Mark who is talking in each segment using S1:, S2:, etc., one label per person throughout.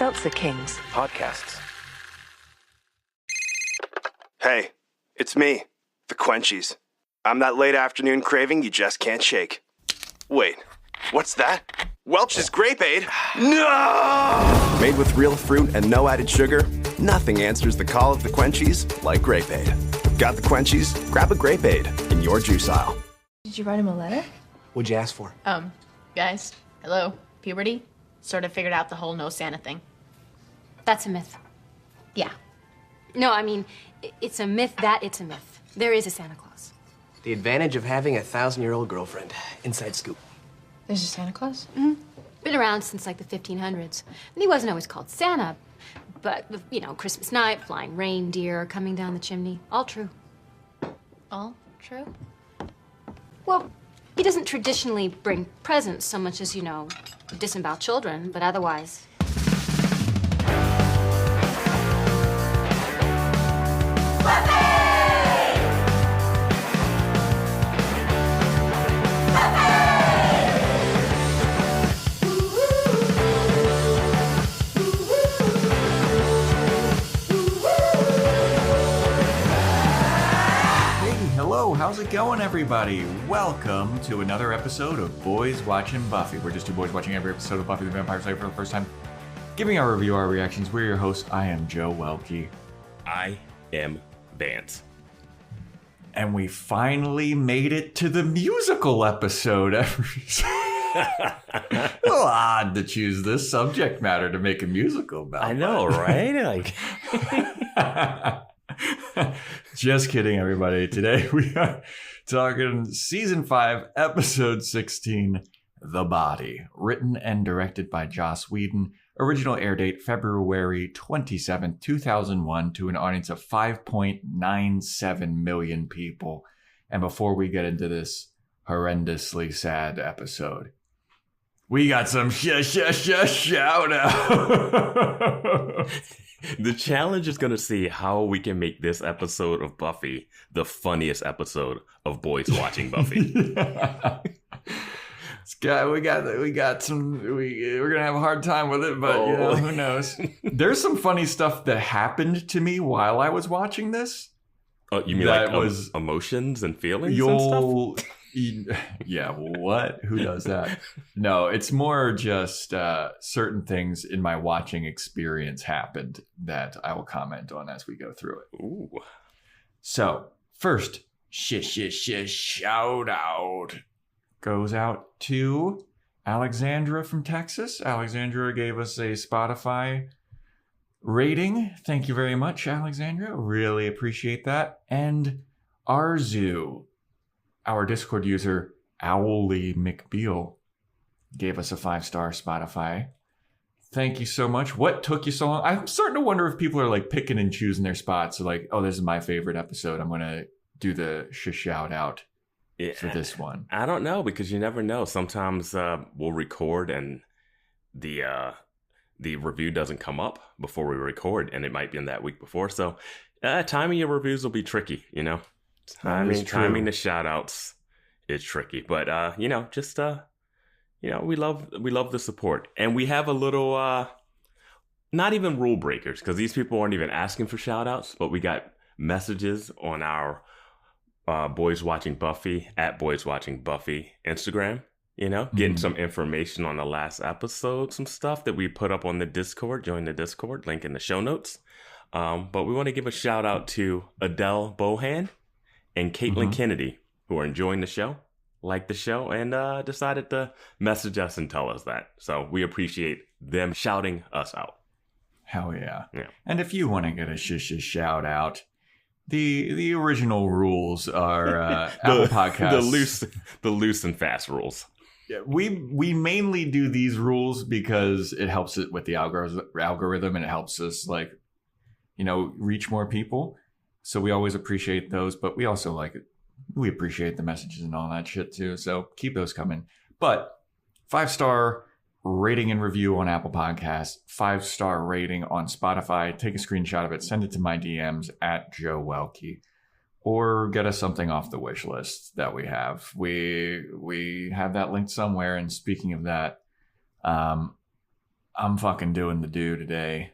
S1: Seltzer Kings
S2: podcasts.
S3: Hey, it's me, the Quenchies. I'm that late afternoon craving you just can't shake. Wait, what's that? Welch's Grape Aid? No! Made with real fruit and no added sugar, nothing answers the call of the Quenchies like Grape Aid. Got the Quenchies? Grab a Grape Aid in your juice aisle.
S4: Did you write him a letter?
S5: What'd you ask for?
S6: Guys, hello, puberty? Sort of figured out the whole no Santa thing.
S7: That's a myth.
S6: Yeah.
S7: No, I mean, it's a myth that it's a myth. There is a Santa Claus.
S5: The advantage of having a 1,000-year-old girlfriend. Inside scoop.
S4: There's a Santa Claus?
S7: Mm-hmm. Been around since like the 1500s. And he wasn't always called Santa, but, you know, Christmas night, flying reindeer, coming down the chimney. All true.
S6: All true?
S7: Well, he doesn't traditionally bring presents so much as, you know, disembowel children, but otherwise.
S8: How's it going, everybody? Welcome to another episode of Boys Watching Buffy. We're just two boys watching every episode of Buffy the Vampire Slayer for the first time. Giving our review, our reactions. We're your hosts. I am Joe Welke.
S2: I am Vance.
S8: And we finally made it to the musical episode. A little odd to choose this subject matter to make a musical about.
S2: I know, right?
S8: Just kidding, everybody. Today we are talking season 5, episode 16, The Body. Written and directed by Joss Whedon. Original air date February 27, 2001 to an audience of 5.97 million people. And before we get into this horrendously sad episode, we got some shout out.
S2: The challenge is going to see how we can make this episode of Buffy the funniest episode of Boys Watching Buffy.
S8: We're gonna have a hard time with it, but you know, who knows? There's some funny stuff that happened to me while I was watching this.
S2: Oh, you mean
S8: that
S2: like
S8: was
S2: emotions and feelings and stuff?
S8: Yeah, what? Who does that? No, it's more just certain things in my watching experience happened that I will comment on as we go through it.
S2: Ooh.
S8: So, first, shout out goes out to Alexandra from Texas. Alexandra gave us a Spotify rating. Thank you very much, Alexandra. Really appreciate that. And Arzu, our Discord user, Owly McBeal, gave us a 5-star Spotify. Thank you so much. What took you so long? I'm starting to wonder if people are like picking and choosing their spots. So like, oh, this is my favorite episode. I'm going to do the shout out for this one.
S2: I don't know, because you never know. Sometimes we'll record and the review doesn't come up before we record, and it might be in that week before. So timing your reviews will be tricky, you know. Timing the shout outs is tricky, but we love the support, and we have a little not even rule breakers, because these people aren't even asking for shout outs, but we got messages on our Boys Watching Buffy at Boys Watching Buffy Instagram, getting some information on the last episode, some stuff that we put up on the Discord. Join the Discord, link in the show notes. But we want to give a shout out to Adele Bohan and Caitlin Kennedy, who are enjoying the show, like the show, and decided to message us and tell us that. So we appreciate them shouting us out.
S8: Hell yeah. And if you want to get a shout out, the original rules are Apple Podcasts.
S2: The loose and fast rules.
S8: Yeah, we mainly do these rules because it helps it with the algorithm, and it helps us reach more people. So we always appreciate those, but we also we appreciate the messages and all that shit too. So keep those coming. But 5-star rating and review on Apple Podcasts, 5-star rating on Spotify. Take a screenshot of it, send it to my DMs at Joe Welke, or get us something off the wish list that we have. We have that linked somewhere. And speaking of that, I'm fucking doing the do today.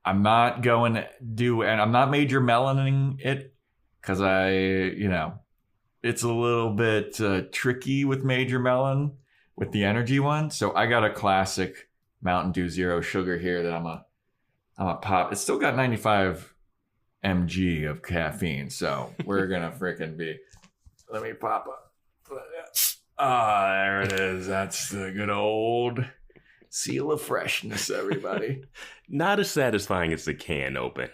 S8: I'm not going to do, and I'm not major meloning it because it's a little bit tricky with major melon with the energy one. So I got a classic Mountain Dew Zero Sugar here that I'm a pop. It's still got 95 mg of caffeine, so we're gonna freaking be. Let me pop up. There it is. That's the good old seal of freshness, everybody.
S2: Not as satisfying as the can open.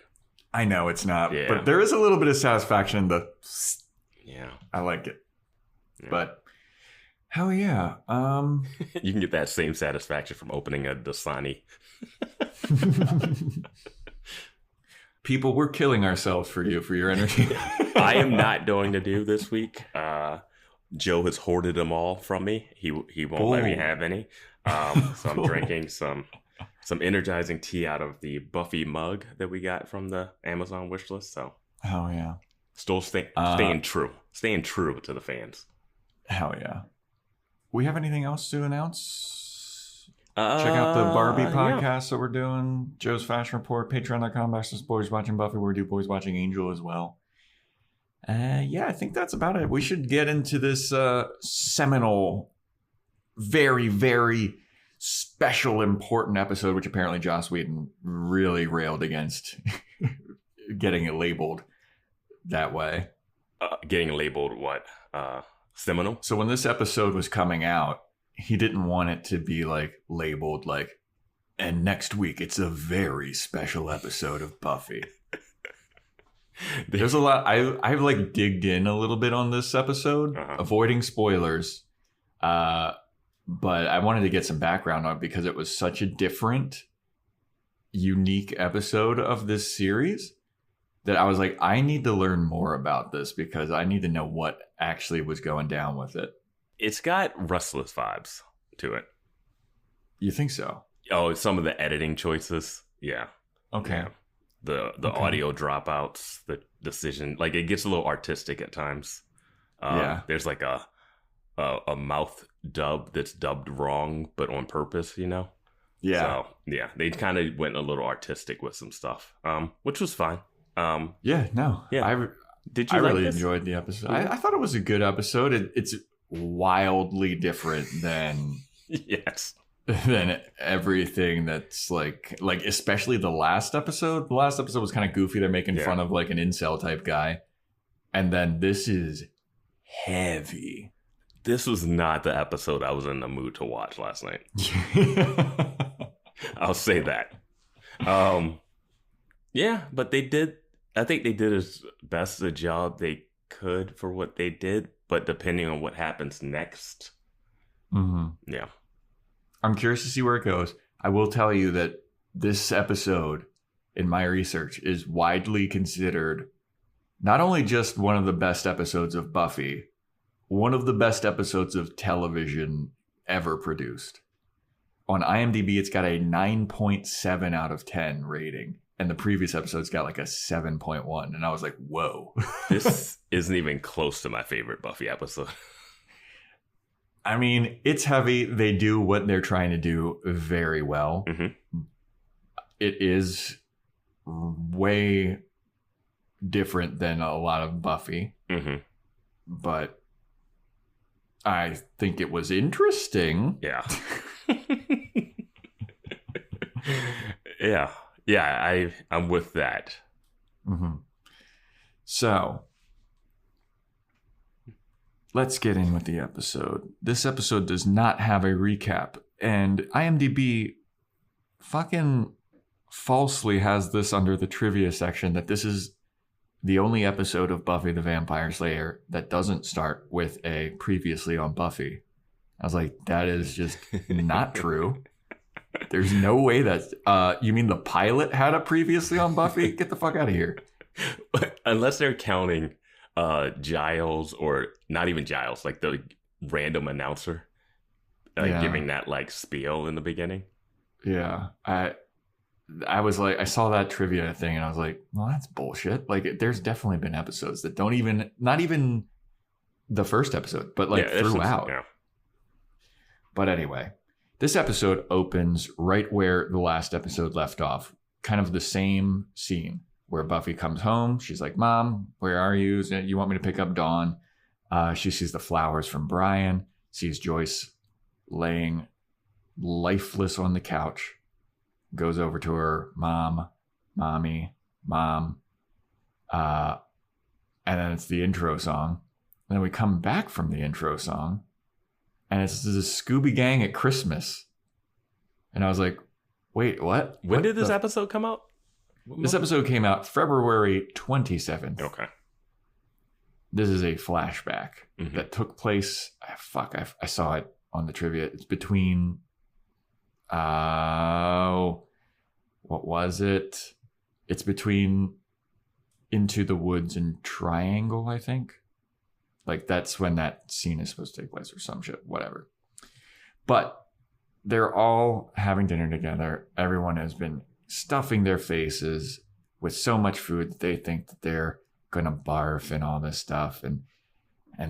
S8: I know it's not,
S2: Yeah.
S8: but there is a little bit of satisfaction in the.
S2: Yeah,
S8: I like it,
S2: yeah.
S8: but hell yeah.
S2: You can get that same satisfaction from opening a Dasani.
S8: People, we're killing ourselves for your energy.
S2: I am not going to do this week. Joe has hoarded them all from me. He won't let me have any. So I'm drinking some energizing tea out of the Buffy mug that we got from the Amazon wish list. So
S8: Hell yeah.
S2: still staying true to the fans.
S8: Hell yeah. We have anything else to announce? Check out the Barbie podcast that we're doing. Joe's Fashion Report, Patreon.com/Boys Watching Buffy, where we do Boys Watching Angel as well. I think that's about it. We should get into this seminal, very, very special, important episode, which apparently Joss Whedon really railed against getting it labeled that way.
S2: Getting labeled what? Seminal?
S8: So when this episode was coming out, he didn't want it to be labeled and next week it's a very special episode of Buffy. There's a lot. I've digged in a little bit on this episode, avoiding spoilers. But I wanted to get some background on it because it was such a different, unique episode of this series that I was like, I need to learn more about this because I need to know what actually was going down with it.
S2: It's got Restless vibes to it.
S8: You think so?
S2: Oh, some of the editing choices. Yeah.
S8: Okay.
S2: Yeah. The audio dropouts, the decision, it gets a little artistic at times. There's a mouth dub that's dubbed wrong, but on purpose, Yeah. So, yeah, they kind of went a little artistic with some stuff, which was fine.
S8: Yeah.
S2: Did you
S8: I
S2: like
S8: really
S2: this?
S8: enjoyed the episode. I thought it was a good episode. It's wildly different than
S2: Yes.
S8: than everything that's especially the last episode. The last episode was kind of goofy. They're making fun of an incel type guy. And then this is heavy.
S2: This was not the episode I was in the mood to watch last night. I'll say that. But I think they did as best a job they could for what they did, but depending on what happens next.
S8: Mm-hmm.
S2: Yeah.
S8: I'm curious to see where it goes. I will tell you that this episode, in my research, is widely considered not only just one of the best episodes of Buffy, one of the best episodes of television ever produced. On IMDb, it's got a 9.7 out of 10 rating. And the previous episode's got a 7.1. And I was like, whoa.
S2: This isn't even close to my favorite Buffy episode.
S8: I mean, it's heavy. They do what they're trying to do very well.
S2: Mm-hmm.
S8: It is way different than a lot of Buffy.
S2: Mm-hmm.
S8: But I think it was interesting.
S2: Yeah. Yeah, I'm with that.
S8: Mm-hmm. So, let's get in with the episode. This episode does not have a recap, and IMDb fucking falsely has this under the trivia section that this is the only episode of Buffy the Vampire Slayer that doesn't start with a previously on Buffy. I was like, that is just not true. There's no way that you mean the pilot had a previously on Buffy? Get the fuck out of here.
S2: Unless they're counting Giles, or not even Giles, the random announcer giving that spiel in the beginning.
S8: Yeah. I was like, I saw that trivia thing and I was like, well, that's bullshit. There's definitely been episodes that don't even, not even the first episode, but throughout.
S2: Yeah.
S8: But anyway, This episode opens right where the last episode left off. Kind of the same scene where Buffy comes home. She's like, Mom, where are you? You want me to pick up Dawn? She sees the flowers from Brian, sees Joyce laying lifeless on the couch, goes over to her, Mom, Mommy, Mom. And then it's the intro song. And then we come back from the intro song, and it's the Scooby Gang at Christmas. And I was like, wait, what?
S2: When did this episode come out?
S8: This episode came out February 27th.
S2: Okay.
S8: This is a flashback that took place. I saw it on the trivia. It's between, what was it? It's between Into the Woods and Triangle, I think. Like, that's when that scene is supposed to take place or some shit, whatever. But they're all having dinner together. Everyone has been stuffing their faces with so much food that they think that they're going to barf and all this stuff. And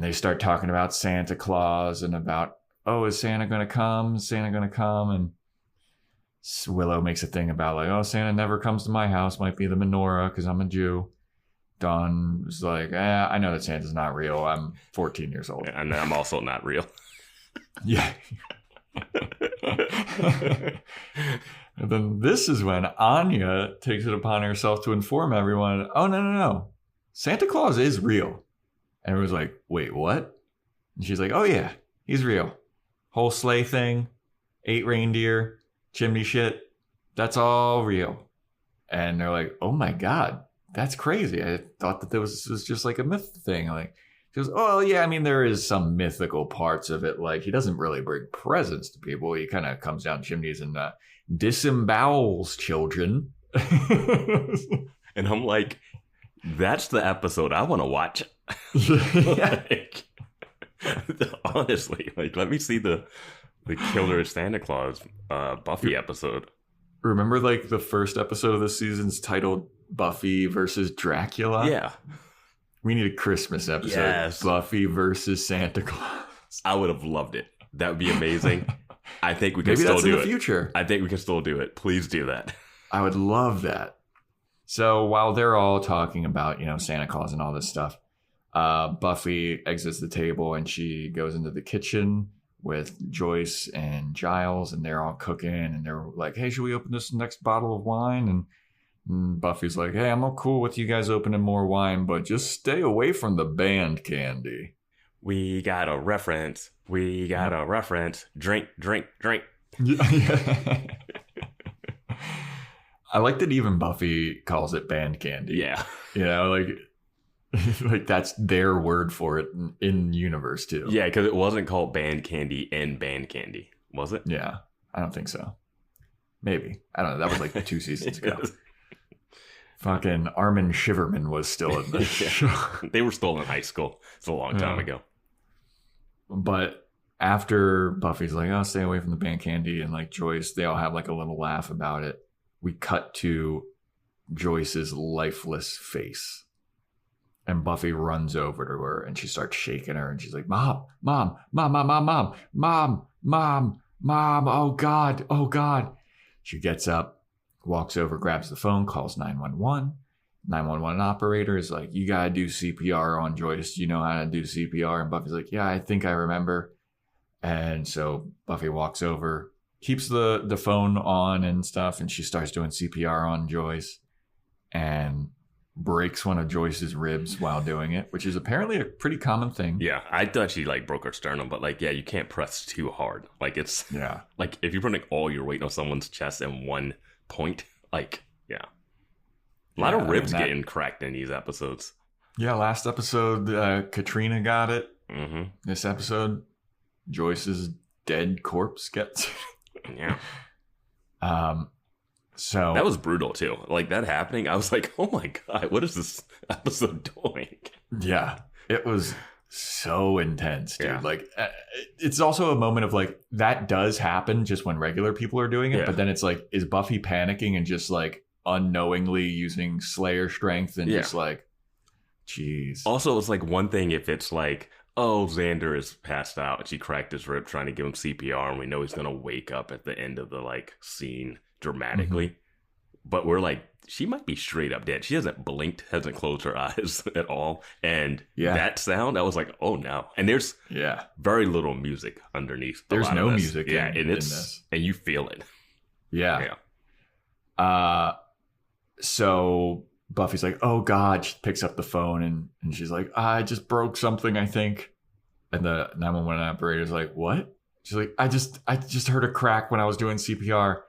S8: they start talking about Santa Claus and about, oh, is Santa going to come? Is Santa going to come? And Willow makes a thing about like, oh, Santa never comes to my house. Might be the menorah because I'm a Jew. Dawn was like, I know that Santa's not real. I'm 14 years old.
S2: Yeah, and I'm also not real.
S8: Yeah. And then this is when Anya takes it upon herself to inform everyone, oh, no. Santa Claus is real. And everyone's like, wait, what? And she's like, oh, yeah, he's real. Whole sleigh thing, 8 reindeer, chimney shit. That's all real. And they're like, oh, my God. That's crazy. I thought that this was just like a myth thing. Like, she goes, oh, yeah, I mean, there is some mythical parts of it. Like, he doesn't really bring presents to people. He kind of comes down chimneys and disembowels children.
S2: And I'm like, that's the episode I want to watch. Like, honestly, like, let me see the Killer Santa Claus Buffy episode.
S8: Remember, like, the first episode of this season's titled Buffy versus Dracula?
S2: Yeah.
S8: We need a Christmas episode.
S2: Yes.
S8: Buffy versus Santa Claus.
S2: I would have loved it. That would be amazing. I think we can
S8: Maybe
S2: still
S8: that's
S2: do
S8: in
S2: it.
S8: the future.
S2: I think we can still do it. Please do that.
S8: I would love that. So while they're all talking about, Santa Claus and all this stuff, Buffy exits the table and she goes into the kitchen with Joyce and Giles, and they're all cooking, and they're like, hey, should we open this next bottle of wine? And Buffy's like, hey, I'm all cool with you guys opening more wine, but just stay away from the band candy.
S2: We got a reference. Drink, drink, drink.
S8: Yeah. I like that even Buffy calls it band candy.
S2: Yeah.
S8: Like that's their word for it in universe too.
S2: Yeah, because it wasn't called band candy in band candy, was it?
S8: Yeah, I don't think so. Maybe. I don't know. That was like 2 seasons ago. Fucking Armin Shiverman was still in the show.
S2: They were still in high school. It's a long time ago.
S8: But after Buffy's like, oh, stay away from the band candy, and like Joyce, they all have like a little laugh about it. We cut to Joyce's lifeless face. And Buffy runs over to her and she starts shaking her and she's like, Mom, oh God. She gets up, walks over, grabs the phone, calls 911. 911 operator is like, you got to do CPR on Joyce. Do you know how to do CPR? And Buffy's like, yeah, I think I remember. And so Buffy walks over, keeps the phone on and stuff, and she starts doing CPR on Joyce and breaks one of Joyce's ribs while doing it, which is apparently a pretty common thing.
S2: Yeah, I thought she like broke her sternum, but like, yeah, you can't press too hard. Like it's like if you're putting all your weight on someone's chest in one point, like a lot of ribs getting cracked in these episodes.
S8: Yeah, last episode Katrina got it.
S2: Mm-hmm.
S8: This episode, Joyce's dead corpse gets.
S2: Yeah.
S8: So
S2: that was brutal too. Like that happening, I was like, "Oh my God, what is this episode doing?"
S8: Yeah, it was so intense, dude.
S2: Yeah.
S8: Like, it's also a moment of like that does happen just when regular people are doing it,
S2: Yeah.
S8: but then it's like, is Buffy panicking and just like unknowingly using Slayer strength and just like, jeez.
S2: Also, it's like one thing if it's like, oh, Xander is passed out, and she cracked his rib trying to give him CPR, and we know he's gonna wake up at the end of the like scene dramatically. But we're like, she might be straight up dead. She hasn't blinked, hasn't closed her eyes at all. And that sound, I was like, oh no. And there's very little music underneath.
S8: There's no
S2: this.
S8: music in this.
S2: And you feel it.
S8: Yeah. So Buffy's like, oh God, she picks up the phone and she's like, I just broke something, I think. And the 911 operator's like, what? She's like, I just heard a crack when I was doing CPR.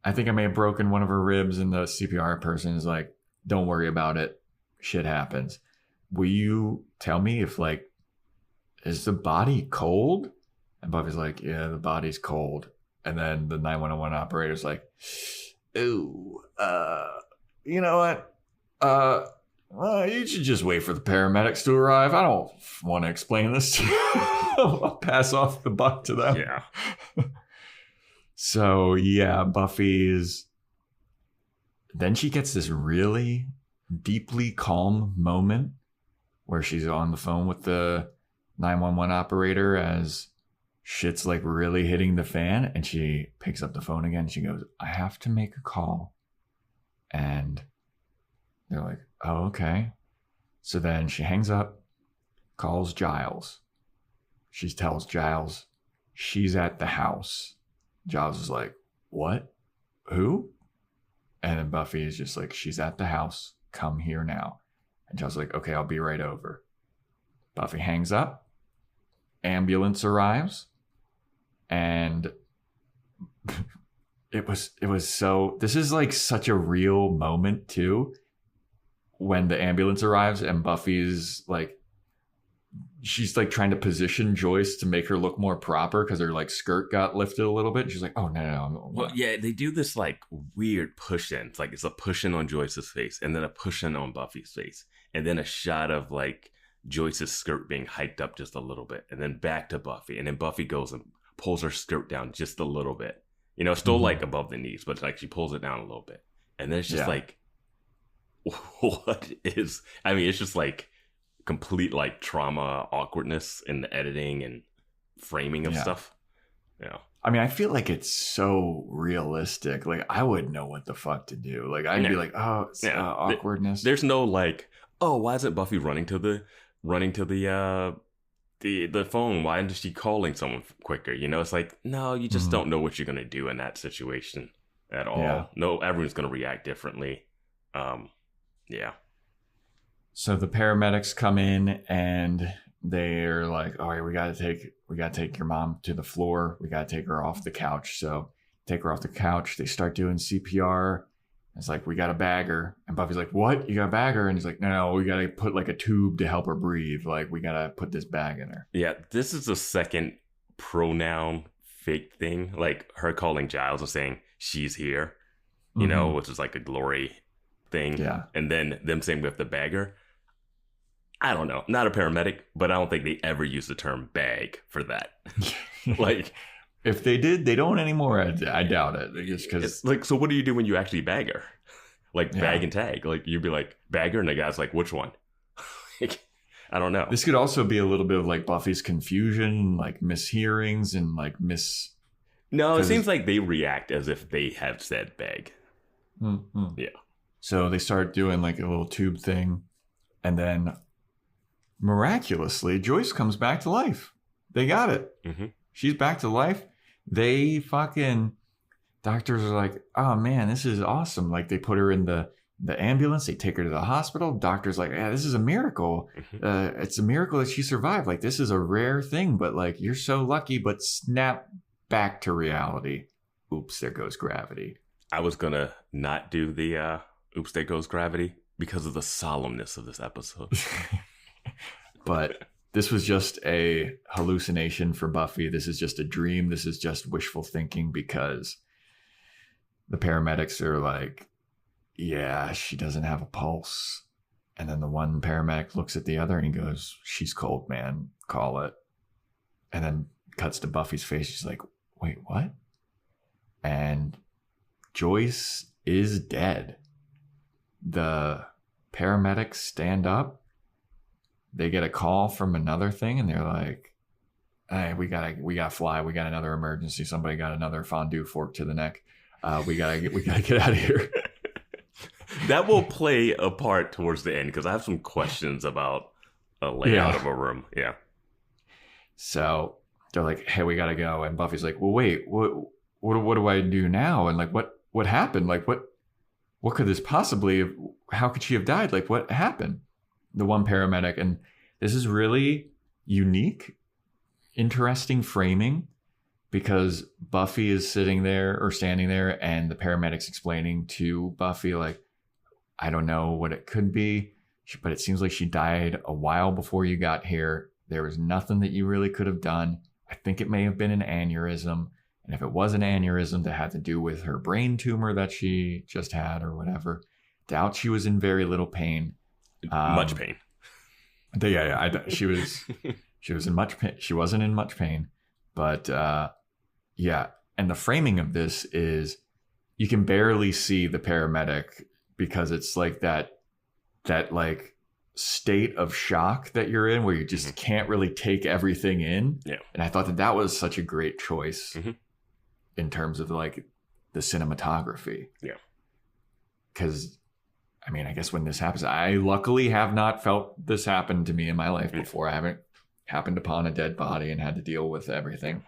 S8: I think I may have broken one of her ribs. And the CPR person is like, don't worry about it. Shit happens. Will you tell me if like, is the body cold? And Buffy's like, yeah, the body's cold. And then the 911 operator's like, ooh, you know what? Well, you should just wait for the paramedics to arrive. I don't want to explain this to you. I'll pass off the buck to them.
S2: Yeah.
S8: So, yeah, Buffy's... Then she gets this really deeply calm moment where she's on the phone with the 911 operator as shit's like really hitting the fan. And she picks up the phone again. And she goes, I have to make a call. And they're like, oh, okay. So then she hangs up, calls Giles. She tells Giles she's at the house. Giles is like, what? Who? And then Buffy is just like, she's at the house. Come here now. And Giles is like, okay, I'll be right over. Buffy hangs up. Ambulance arrives. And it was so, this is like such a real moment too. When the ambulance arrives and Buffy's like, she's like trying to position Joyce to make her look more proper because her like skirt got lifted a little bit. She's like, oh no.
S2: Well, yeah, they do this like weird push in. It's like it's a push in on Joyce's face and then a push in on Buffy's face. And then a shot of like Joyce's skirt being hiked up just a little bit. And then back to Buffy. And then Buffy goes and pulls her skirt down just a little bit. You know, it's still like above the knees, but like she pulls it down a little bit. And then it's just like, what is, I mean, it's just like complete like trauma awkwardness in the editing and framing of stuff. Yeah.
S8: I mean, I feel like it's so realistic. Like I wouldn't know what the fuck to do. Like I'd be like, oh, it's, awkwardness.
S2: There's no like, oh, why isn't Buffy running to the phone? Why isn't she calling someone quicker? You know, it's like, no, you just don't know what you're gonna do in that situation at all.
S8: Yeah.
S2: No, everyone's gonna react differently. Yeah.
S8: So the paramedics come in and they're like, all right, we gotta take your mom to the floor. We gotta take her off the couch. So take her off the couch. They start doing CPR. It's like, we got to bag her. And Buffy's like, what? You got to bag her? And he's like, no, we got to put like a tube to help her breathe. Like, we got to put this bag in her.
S2: Yeah, this is the second pronoun fake thing. Like her calling Giles and saying she's here, you know, which is like a glory thing.
S8: Yeah.
S2: And then them saying we have to bag her. I don't know. Not a paramedic, but I don't think they ever use the term bag for that. Like,
S8: if they did, they don't anymore. I doubt it. Just because,
S2: like, so what do you do when you actually bag her? Like bag and tag. Like you'd be like bag her, and the guy's like, which one? Like, I don't know.
S8: This could also be a little bit of like Buffy's confusion, like mishearings and like
S2: No, it seems like they react as if they have said bag.
S8: Mm-hmm.
S2: Yeah.
S8: So they start doing like a little tube thing, and then miraculously, Joyce comes back to life. They got it.
S2: Mm-hmm.
S8: She's back to life. They fucking doctors are like, oh man, this is awesome. Like they put her in the ambulance. They take her to the hospital. Doctor's like, yeah, this is a miracle.
S2: Mm-hmm.
S8: It's a miracle that she survived. Like this is a rare thing, but like you're so lucky. But snap back to reality. Oops, there goes gravity.
S2: I was gonna not do the oops, there goes gravity because of the solemnness of this episode.
S8: But this was just a hallucination for Buffy. This is just a dream. This is just wishful thinking because the paramedics are like, yeah, she doesn't have a pulse. And then the one paramedic looks at the other and he goes, she's cold, man. Call it. And then cuts to Buffy's face. She's like, wait, what? And Joyce is dead. The paramedics stand up. they get a call from another thing, and they're like, "Hey, we gotta fly. We got another emergency. Somebody got another fondue fork to the neck. We gotta get out of here."
S2: That will play a part towards the end because I have some questions about a layout of a room. Yeah.
S8: So they're like, "Hey, we gotta go," and Buffy's like, "Well, wait, what do I do now? And like, what happened? Like, what could this possibly have, how could she have died? Like, what happened?" The one paramedic, and this is really unique, interesting framing, because Buffy is sitting there or standing there, and the paramedic's explaining to Buffy, like, "I don't know what it could be, but it seems like she died a while before you got here. There was nothing that you really could have done. I think it may have been an aneurysm. And if it was an aneurysm that had to do with her brain tumor that she just had or whatever, doubt she was in very little pain."
S2: Much pain.
S8: She was in much pain. She wasn't in much pain, but yeah. And the framing of this is you can barely see the paramedic because it's like that like state of shock that you're in where you just can't really take everything in.
S2: Yeah.
S8: And I thought that was such a great choice in terms of like the cinematography.
S2: Yeah.
S8: Because I mean, I guess when this happens, I luckily have not felt this happen to me in my life before. I haven't happened upon a dead body and had to deal with everything.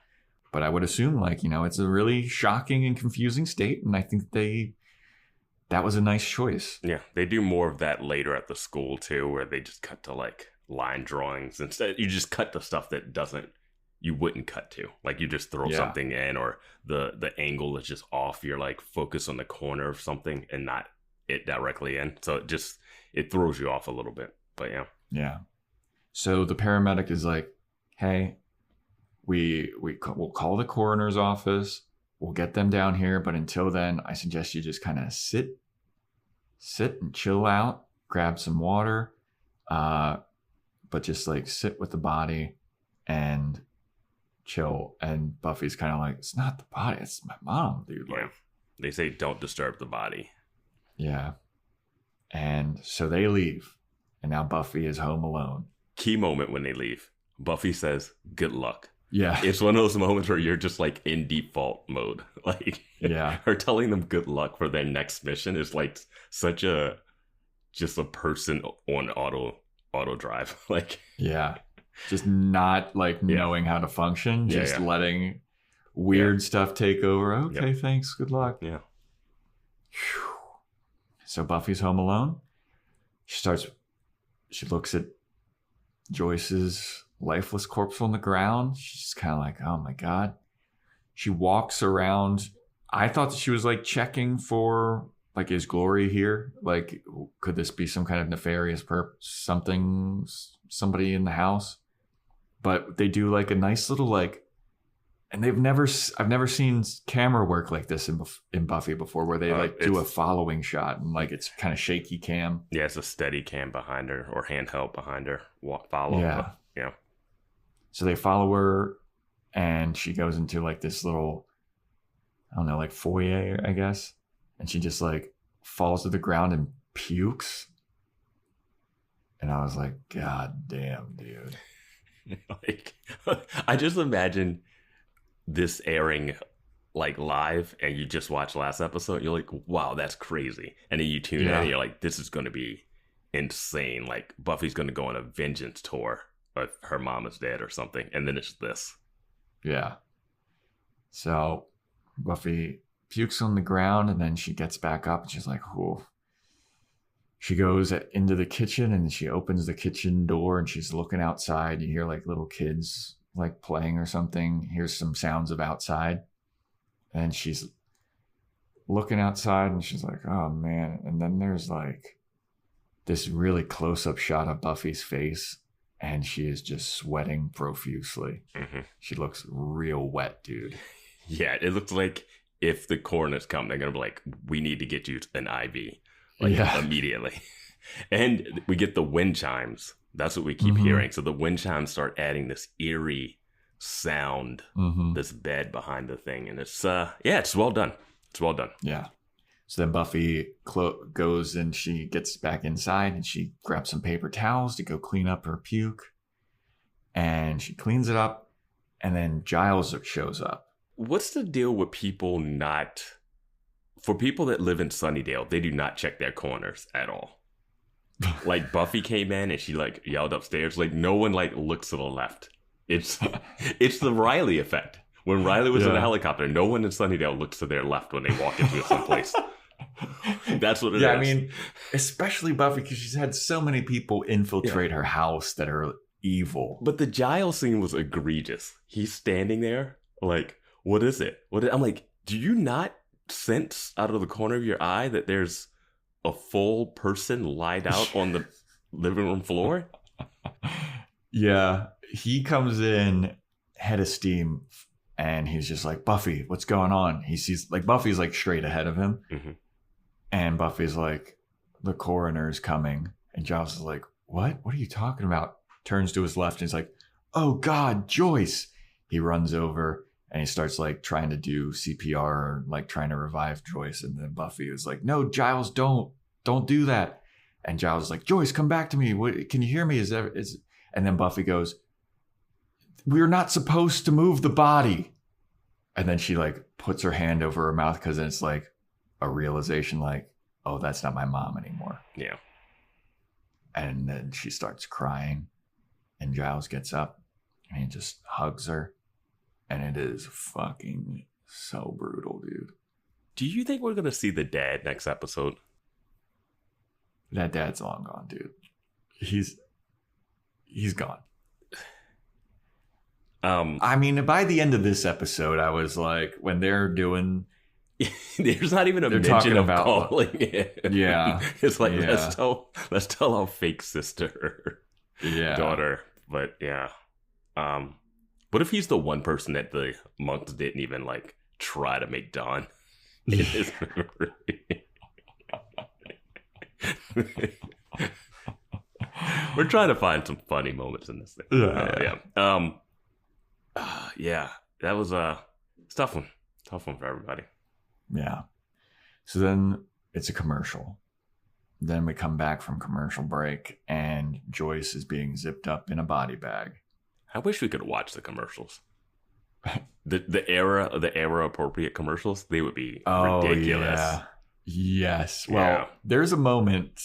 S8: But I would assume, like, you know, it's a really shocking and confusing state. And I think that was a nice choice.
S2: Yeah, they do more of that later at the school, too, where they just cut to, like, line drawings. Instead, you just cut the stuff that you wouldn't cut to. Like, you just throw something in, or the angle is just off. You're, like, focused on the corner of something and not it directly in, so it throws you off a little bit. But yeah.
S8: So the paramedic is like, "Hey, we'll call the coroner's office. We'll get them down here, but until then, I suggest you just kind of sit and chill out, grab some water, but just like sit with the body and chill." And Buffy's kind of like, "It's not the body, it's my mom, dude."
S2: Yeah. They say don't disturb the body.
S8: Yeah. And so they leave. And now Buffy is home alone.
S2: Key moment when they leave. Buffy says, "Good luck."
S8: Yeah.
S2: It's one of those moments where you're just like in default mode. Like,
S8: yeah.
S2: Her telling them good luck for their next mission is like such just a person on auto drive. Like,
S8: yeah. Just not like knowing how to function, just letting weird stuff take over. Okay, thanks. Good luck.
S2: Yeah.
S8: Whew. So Buffy's home alone. She looks at Joyce's lifeless corpse on the ground. She's kind of like, "Oh my God." She walks around. I thought that she was like checking for like, is Glory here? Like, could this be some kind of nefarious somebody in the house? But they do like a nice little like, and I've never seen camera work like this in Buffy before, where they like do a following shot and like it's kind of shaky cam.
S2: Yeah, it's a steady cam behind her or handheld behind her. Follow.
S8: Yeah.
S2: Yeah.
S8: So they follow her, and she goes into like this little, I don't know, like foyer, I guess, and she just like falls to the ground and pukes. And I was like, "God damn, dude."
S2: Like, I just imagine this airing like live and you just watch last episode, you're like, "Wow, that's crazy." And then you tune in and you're like, "This is going to be insane." Like, Buffy's going to go on a vengeance tour if her mom is dead or something. And then it's this.
S8: Yeah. So Buffy pukes on the ground, and then she gets back up and she's like, "Whoa." She goes into the kitchen, and she opens the kitchen door, and she's looking outside. You hear like little kids like playing or something. Here's some sounds of outside. And she's looking outside, and she's like, "Oh man." And then there's like this really close-up shot of Buffy's face, and she is just sweating profusely.
S2: Mm-hmm.
S8: She looks real wet, dude.
S2: Yeah, it looks like if the coroners come, they're going to be like, "We need to get you an IV." Like, immediately. And we get the wind chimes. That's what we keep hearing. So the wind chimes start adding this eerie sound, this bed behind the thing. And it's, it's well done. It's well done.
S8: Yeah. So then Buffy goes and she gets back inside and she grabs some paper towels to go clean up her puke. And she cleans it up. And then Giles shows up.
S2: What's the deal with people not... For people that live in Sunnydale, they do not check their corners at all. Like Buffy came in and she like yelled upstairs. Like no one like looks to the left. It's the Riley effect. When Riley was in a helicopter, no one in Sunnydale looks to their left when they walk into someplace. That's what it is.
S8: Yeah, I mean, especially Buffy, because she's had so many people infiltrate her house that are evil.
S2: But the Giles scene was egregious. He's standing there, like, what is it? I'm like, do you not sense out of the corner of your eye that there's a full person lied out on the living room floor?
S8: Yeah, he comes in head of steam. And he's just like, Buffy, what's going on? He sees, like, Buffy's, like, straight ahead of him. Mm-hmm. And Buffy's like, the coroner's coming. And Giles is like, what? What are you talking about? Turns to his left and he's like, oh, God, Joyce. He runs over and he starts, like, trying to do CPR or, like, trying to revive Joyce. And then Buffy is like, no, Giles, don't do that. And Giles is like, Joyce, come back to me. What, can you hear me? And then Buffy goes, we're not supposed to move the body. And then she like puts her hand over her mouth because it's like a realization like, oh, that's not my mom anymore.
S2: Yeah.
S8: And then she starts crying and Giles gets up and he just hugs her. And it is fucking so brutal, dude.
S2: Do you think we're going to see the dad next episode?
S8: That dad's long gone, dude. He's gone. I mean, by the end of this episode, I was like, when they're doing,
S2: there's not even a mention of calling it.
S8: Yeah,
S2: it's like let's tell our fake sister, daughter. But yeah, what if he's the one person that the monks didn't even like try to make Dawn in his memory? We're trying to find some funny moments in this thing. Yeah, that was a tough one for everybody.
S8: Yeah. So then it's a commercial. Then we come back from commercial break and Joyce is being zipped up in a body bag.
S2: I wish we could watch the commercials. The era appropriate commercials, they would be ridiculous.
S8: Yeah. Yes. Well, there's a moment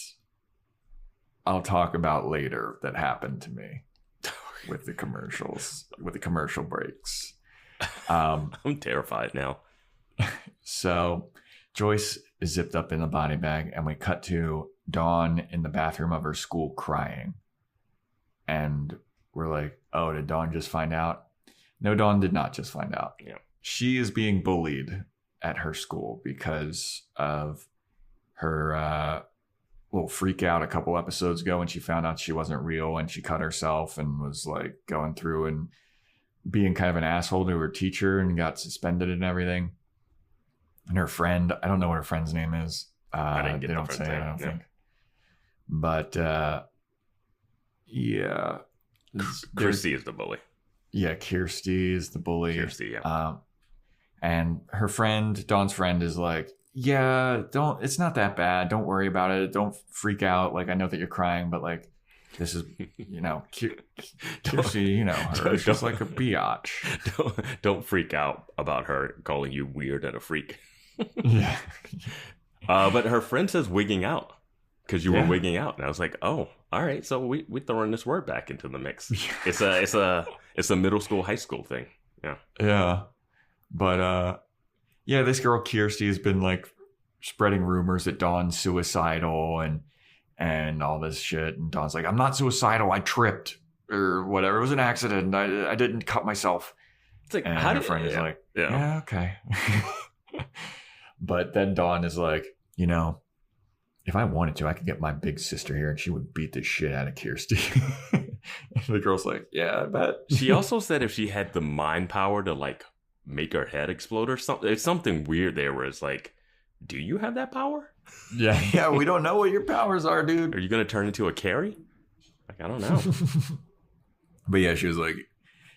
S8: I'll talk about later that happened to me. With the commercials, with the commercial breaks.
S2: I'm terrified now.
S8: So Joyce is zipped up in a body bag and we cut to Dawn in the bathroom of her school crying. And we're like, oh, did Dawn just find out? No, Dawn did not just find out.
S2: Yeah.
S8: She is being bullied at her school because of her little freak out a couple episodes ago when she found out she wasn't real and she cut herself and was like going through and being kind of an asshole to her teacher and got suspended and everything. And her friend, I don't know what her friend's name is.
S2: I didn't get
S8: they
S2: the
S8: don't say
S2: name.
S8: it, I don't think. But yeah.
S2: Kirsty is the bully.
S8: Yeah, Kirsty is the bully.
S2: Kirsty, yeah.
S8: And her friend, Dawn's friend, is like, yeah, it's not that bad. Don't worry about it. Don't freak out. Like, I know that you're crying, but like, this is, Kirsty, her. She's like a biatch.
S2: Don't freak out about her calling you weird and a freak.
S8: Yeah.
S2: But her friend says wigging out because you were wigging out. And I was like, oh, all right. So we're throwing this word back into the mix. It's a middle school, high school thing. Yeah.
S8: Yeah. But, yeah, this girl Kirsty has been like spreading rumors that Dawn's suicidal and all this shit. And Dawn's like, I'm not suicidal. I tripped or whatever. It was an accident. I didn't cut myself.
S2: It's like,
S8: and
S2: how
S8: her friend is like, yeah, okay. But then Dawn is like, if I wanted to, I could get my big sister here and she would beat the shit out of Kirsty. And the girl's like, yeah, I bet.
S2: She also said if she had the mind power to like make her head explode or something. It's something weird there where it's like, do you have that power?
S8: Yeah, we don't know what your powers are, dude.
S2: Are you going to turn into a Carrie? Like, I don't know.
S8: But yeah, she was like,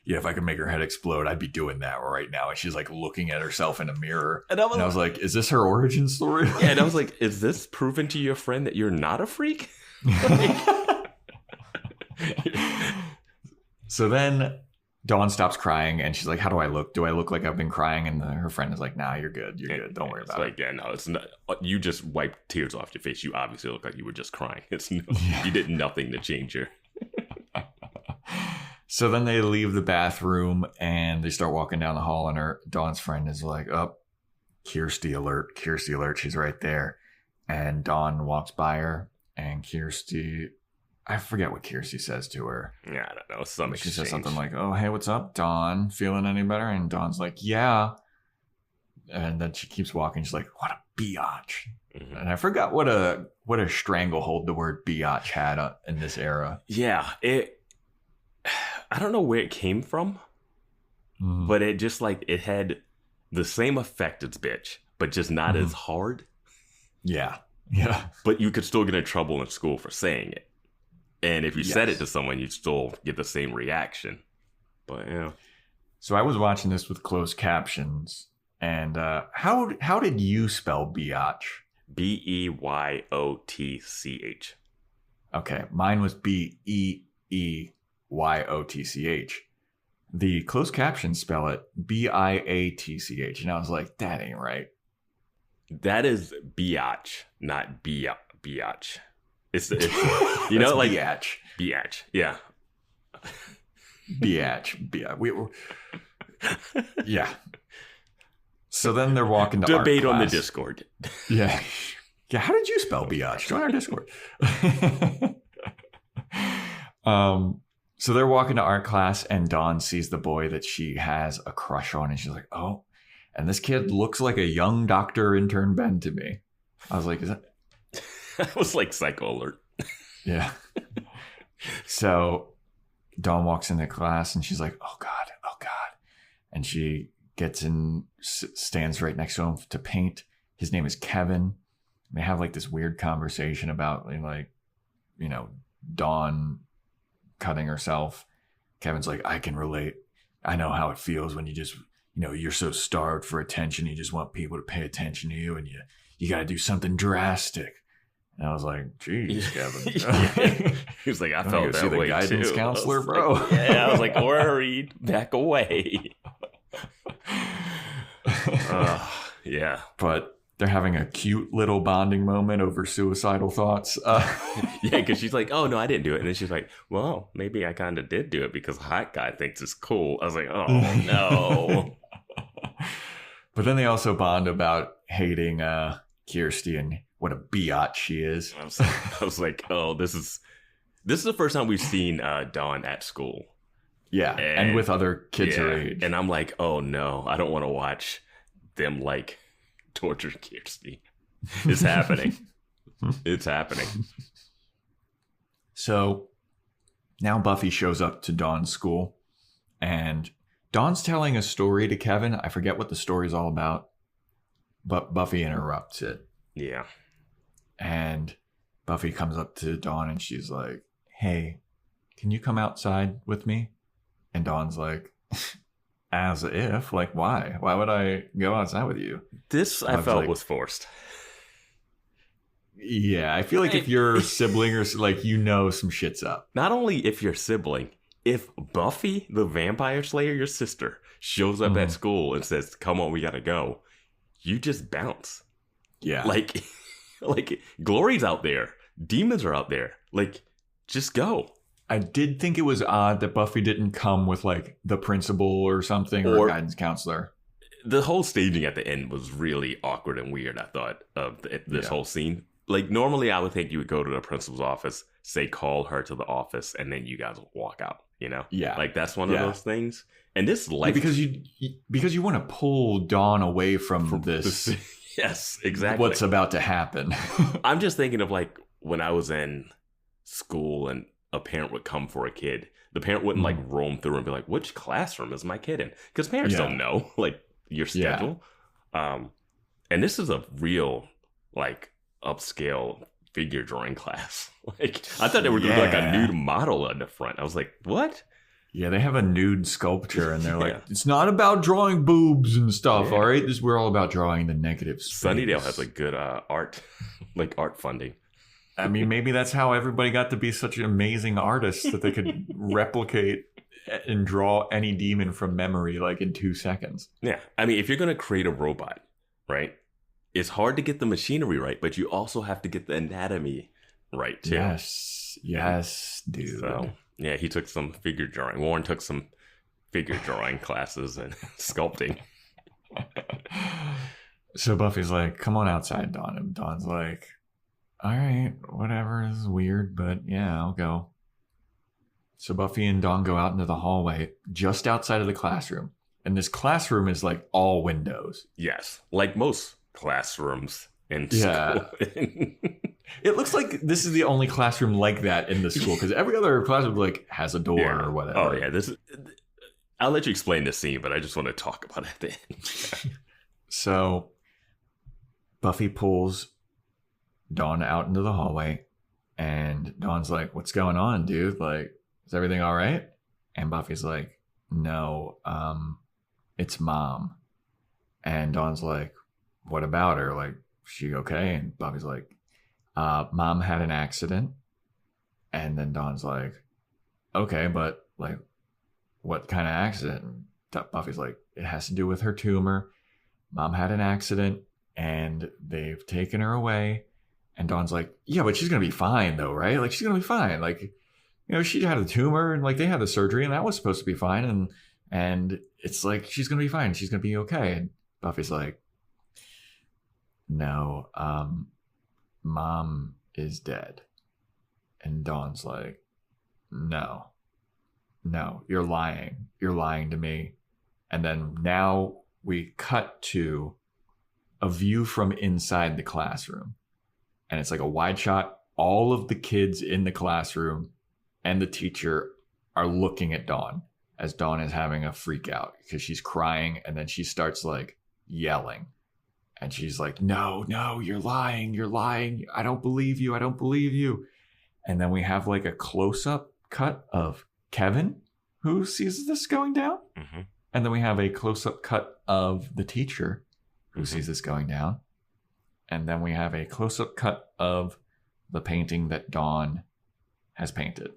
S8: yeah, if I could make her head explode, I'd be doing that right now. And she's like looking at herself in a mirror. And I was like, is this her origin story?
S2: Yeah, and I was like, is this proving to your friend that you're not a freak?
S8: So then Dawn stops crying and she's like, how do I look? Do I look like I've been crying? And her friend is like, nah, you're good. You're good. Don't worry about it.
S2: Yeah, no, it's not. You just wiped tears off your face. You obviously look like you were just crying. You did nothing to change her.
S8: So then they leave the bathroom and they start walking down the hall, and Dawn's friend is like, oh, Kirsty alert. Kirsty alert. She's right there. And Dawn walks by her, and Kirsty, I forget what Kirsty says to her.
S2: Yeah, I don't know.
S8: She says something like, oh, hey, what's up, Dawn? Feeling any better? And Dawn's like, yeah. And then she keeps walking. She's like, what a biatch. Mm-hmm. And I forgot what a stranglehold the word biatch had in this era.
S2: Yeah, I don't know where it came from, but it just it had the same effect as bitch, but just not as hard.
S8: Yeah. Yeah.
S2: But you could still get in trouble in school for saying it. And if you said it to someone, you'd still get the same reaction. But yeah.
S8: So I was watching this with closed captions. And how did you spell biatch?
S2: Beyotch.
S8: Okay. Mine was Beeyotch. The closed captions spell it Biatch. And I was like, that ain't right.
S2: That is biatch, not biatch. It's you know, like
S8: biatch.
S2: Biatch, yeah.
S8: Biatch. Yeah. So then they're walking to
S2: debate
S8: art
S2: on the
S8: class.
S2: Discord.
S8: Yeah. Yeah. How did you spell biatch? Join our Discord. So they're walking to art class, and Dawn sees the boy that she has a crush on, and she's like, oh, and this kid looks like a young Dr. Intern Ben to me. I was like, is that?
S2: I was like, psycho alert.
S8: Yeah. So Dawn walks into class and she's like, oh God. And she gets in, stands right next to him to paint. His name is Kevin. They have like this weird conversation about like, you know, Dawn cutting herself. Kevin's like, I can relate. I know how it feels when you just, you know, you're so starved for attention. You just want people to pay attention to you, and you got to do something drastic. And I was like, geez, Kevin.
S2: He was like, I felt that
S8: see
S2: way
S8: the guidance
S2: too.
S8: counselor, bro.
S2: Like, yeah, I was like, worried, back away. Yeah.
S8: But they're having a cute little bonding moment over suicidal thoughts.
S2: Yeah, because she's like, oh, no, I didn't do it. And then she's like, well, maybe I kind of did do it because hot guy thinks it's cool. I was like, oh, no.
S8: But then they also bond about hating Kirsty and what a biatch she is.
S2: I was like, oh, this is the first time we've seen Dawn at school.
S8: Yeah, and with other kids her age.
S2: And I'm like, oh no, I don't want to watch them like torture Kirsty. It's happening. It's happening.
S8: So now Buffy shows up to Dawn's school, and Dawn's telling a story to Kevin. I forget what the story's all about, but Buffy interrupts it.
S2: Yeah.
S8: And Buffy comes up to Dawn and she's like, hey, can you come outside with me? And Dawn's like, as if, like, why? Why would I go outside with you?
S2: This I felt was forced.
S8: Yeah, I feel like if you're a sibling or like, you know, some shit's up.
S2: Not only if you're sibling, if Buffy, the vampire slayer, your sister, shows up at school and says, come on, we gotta go, you just bounce.
S8: Yeah.
S2: Like Glory's out there. Demons are out there. Like, just go.
S8: I did think it was odd that Buffy didn't come with like the principal or something or a guidance counselor.
S2: The whole staging at the end was really awkward and weird, I thought, of this whole scene. Like, normally I would think you would go to the principal's office, say, call her to the office, and then you guys will walk out, you know?
S8: Yeah.
S2: Like, that's one of those things. And this life...
S8: Yeah, because you want to pull Dawn away from this...
S2: Yes, exactly.
S8: What's about to happen.
S2: I'm just thinking of, like, when I was in school and a parent would come for a kid. The parent wouldn't, like, roam through and be like, which classroom is my kid in? Because parents don't know, like, your schedule. Yeah. And this is a real, like, upscale figure drawing class. Like, I thought they were doing like a nude model on the front. I was like, what?
S8: Yeah, they have a nude sculpture, and they're like,
S2: Yeah.
S8: it's not about drawing boobs and stuff, all right? We're all about drawing the negatives.
S2: Sunnydale has like good art, like art funding.
S8: I mean, maybe that's how everybody got to be such amazing artists that they could replicate and draw any demon from memory like in 2 seconds.
S2: Yeah. I mean, if you're going to create a robot, right, it's hard to get the machinery right, but you also have to get the anatomy right, too.
S8: Yes, dude.
S2: So, yeah, he took some figure drawing. Warren took some figure drawing classes and sculpting.
S8: So Buffy's like, come on outside, Dawn. And Dawn's like, all right, whatever. This is weird, but yeah, I'll go. So Buffy and Dawn go out into the hallway just outside of the classroom. And this classroom is like all windows.
S2: Yes, like most classrooms in
S8: Yeah.
S2: school.
S8: It looks like this is the only classroom like that in the school because every other classroom like has a door or whatever.
S2: Oh, yeah. I'll let you explain this scene, but I just want to talk about it at the end.
S8: So Buffy pulls Dawn out into the hallway and Dawn's like, what's going on, dude? Like, is everything all right? And Buffy's like, no, it's Mom. And Dawn's like, what about her? Like, is she okay? And Buffy's like, Mom had an accident. And then Dawn's like, okay, but like, what kind of accident? And Buffy's like, it has to do with her tumor. Mom had an accident and they've taken her away. And Dawn's like, yeah, but she's going to be fine though, right? Like, she's going to be fine. Like, you know, she had a tumor and like they had the surgery and that was supposed to be fine. And it's like, she's going to be fine. She's going to be okay. And Buffy's like, no, Mom is dead. And Dawn's like, no, you're lying. You're lying to me. And then now we cut to a view from inside the classroom. And it's like a wide shot. All of the kids in the classroom and the teacher are looking at Dawn as Dawn is having a freak out because she's crying. And then she starts like yelling. And she's like, no, you're lying. You're lying. I don't believe you. I don't believe you. And then we have like a close-up cut of Kevin who sees this going down.
S2: Mm-hmm.
S8: And then we have a close-up cut of the teacher who sees this going down. And then we have a close-up cut of the painting that Dawn has painted.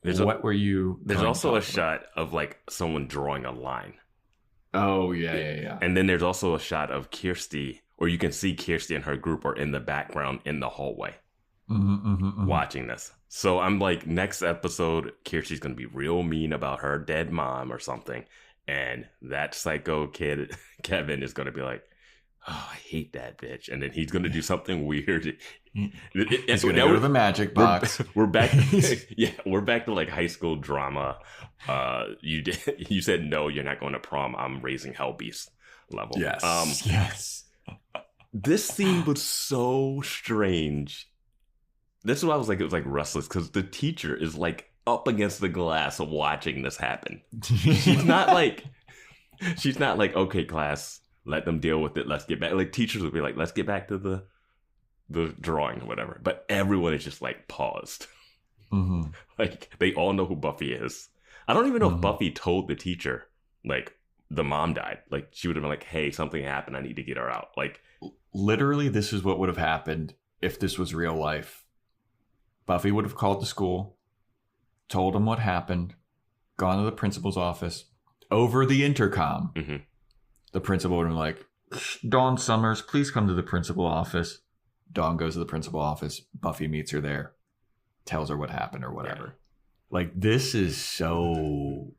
S8: There's
S2: also a shot of like someone drawing a line.
S8: Oh, yeah.
S2: And then there's also a shot of Kirsty, or you can see Kirsty and her group are in the background in the hallway watching this. So I'm like, next episode, Kirsty's going to be real mean about her dead mom or something. And that psycho kid, Kevin, is going to be like, oh, I hate that bitch. And then he's going to do something weird.
S8: He's going to go to the magic box.
S2: We're back. Yeah, we're back to like high school drama. You said, no, you're not going to prom. I'm raising hell beast level.
S8: Yes. Yes.
S2: This scene was so strange. This is why I was like, it was like restless because the teacher is like up against the glass watching this happen. She's not like, okay, class, let them deal with it. Let's get back. Like teachers would be like, let's get back to the drawing or whatever. But everyone is just like paused.
S8: Mm-hmm.
S2: Like they all know who Buffy is. I don't even know if Buffy told the teacher like the mom died. Like she would have been like, hey, something happened. I need to get her out. Like
S8: literally, this is what would have happened if this was real life. Buffy would have called the school, told him what happened, gone to the principal's office over the intercom.
S2: Mm-hmm.
S8: The principal would have been like, Dawn Summers, please come to the principal office. Dawn goes to the principal office. Buffy meets her there, tells her what happened or whatever.
S2: Yeah.
S8: Like, this is so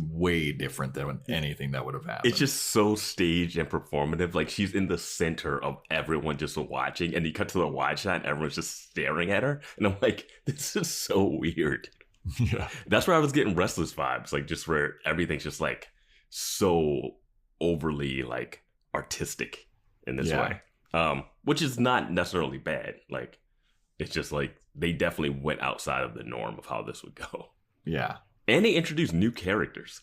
S8: way different than anything that would have happened.
S2: It's just so staged and performative. Like, she's in the center of everyone just watching. And you cut to the wide shot and everyone's just staring at her. And I'm like, this is so weird.
S8: Yeah.
S2: That's where I was getting Restless vibes. Like, just where everything's just, like, so overly, like, artistic in this way. Which is not necessarily bad. Like, it's just, like, they definitely went outside of the norm of how this would go.
S8: Yeah.
S2: And they introduced new characters.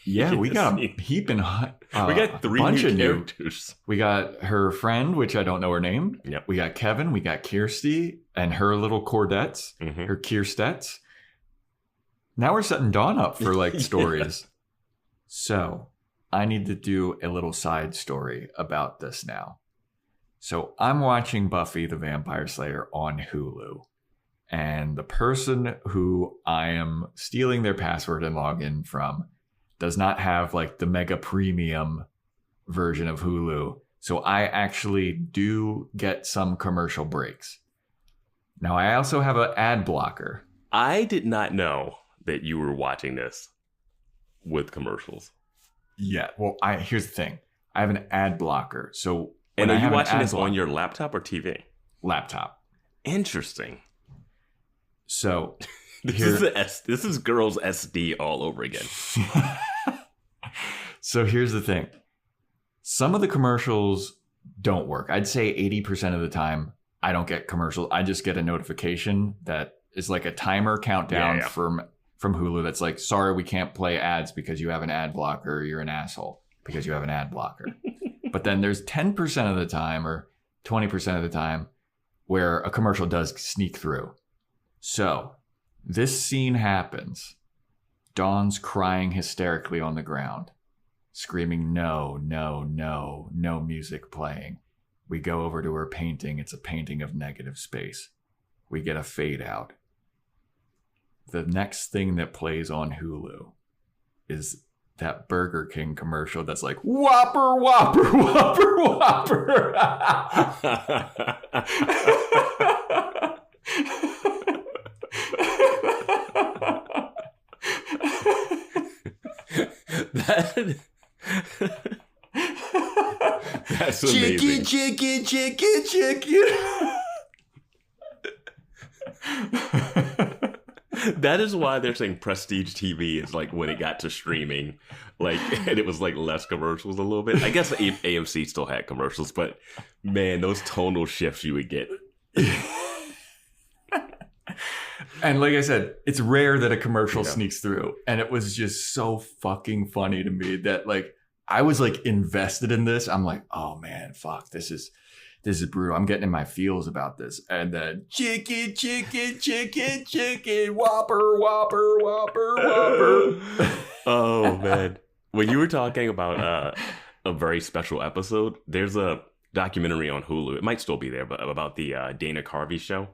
S8: Yeah, we got a heaping.
S2: We got three new characters.
S8: We got her friend, which I don't know her name.
S2: Yep.
S8: We got Kevin. We got Kirsty and her little Cordettes, her Kirstettes. Now we're setting Dawn up for like stories. Yeah. So I need to do a little side story about this now. So I'm watching Buffy the Vampire Slayer on Hulu. And the person who I am stealing their password and login from does not have like the mega premium version of Hulu. So I actually do get some commercial breaks. Now I also have an ad blocker.
S2: I did not know that you were watching this with commercials.
S8: Yeah. Well, here's the thing. I have an ad blocker. So
S2: and are you watching this on your laptop or TV?
S8: Laptop.
S2: Interesting.
S8: So
S2: this is girls SD all over again.
S8: So here's the thing. Some of the commercials don't work. I'd say 80% of the time I don't get commercials. I just get a notification that is like a timer countdown from Hulu that's like, sorry, we can't play ads because you have an ad blocker. You're an asshole because you have an ad blocker. But then there's 10% of the time or 20% of the time where a commercial does sneak through. So this scene happens. Dawn's crying hysterically on the ground, screaming, no, no, no, no music playing. We go over to her painting. It's a painting of negative space. We get a fade out. The next thing that plays on Hulu is that Burger King commercial that's like, Whopper, Whopper, Whopper, Whopper.
S2: That's amazing.
S8: Chicken, chicken, chicken.
S2: That is why they're saying prestige TV is like when it got to streaming, like, and it was like less commercials a little bit. I guess AMC still had commercials, but man, those tonal shifts you would get.
S8: And like I said, it's rare that a commercial sneaks through. And it was just so fucking funny to me that like, I was like invested in this. I'm like, oh man, fuck, this is brutal. I'm getting in my feels about this. And then chicken, chicken, chicken, chicken, Whopper, Whopper, Whopper, Whopper.
S2: Oh man. When you were talking about a very special episode, there's a documentary on Hulu. It might still be there, but about the Dana Carvey show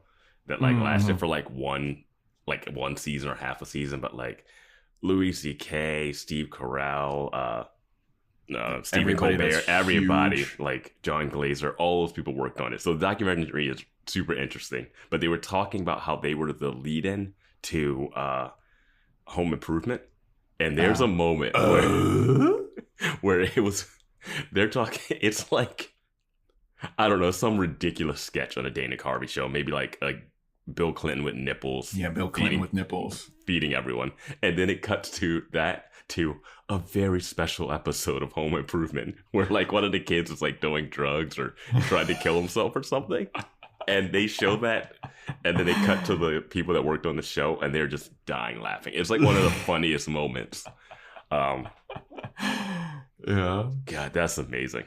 S2: that like lasted for like one season or half a season. But like Louis C.K., Steve Carell, Stephen Colbert, everybody, like John Glazer, all those people worked on it. So the documentary is super interesting. But they were talking about how they were the lead-in to Home Improvement. And there's a moment where they're talking, it's like, I don't know, some ridiculous sketch on a Dana Carvey show. Maybe like Bill Clinton with nipples.
S8: Yeah, Bill Clinton with nipples.
S2: Feeding everyone. And then it cuts to a very special episode of Home Improvement where like one of the kids is like doing drugs or trying to kill himself or something. And they show that. And then they cut to the people that worked on the show and they're just dying laughing. It's like one of the funniest moments. Yeah. God, that's amazing.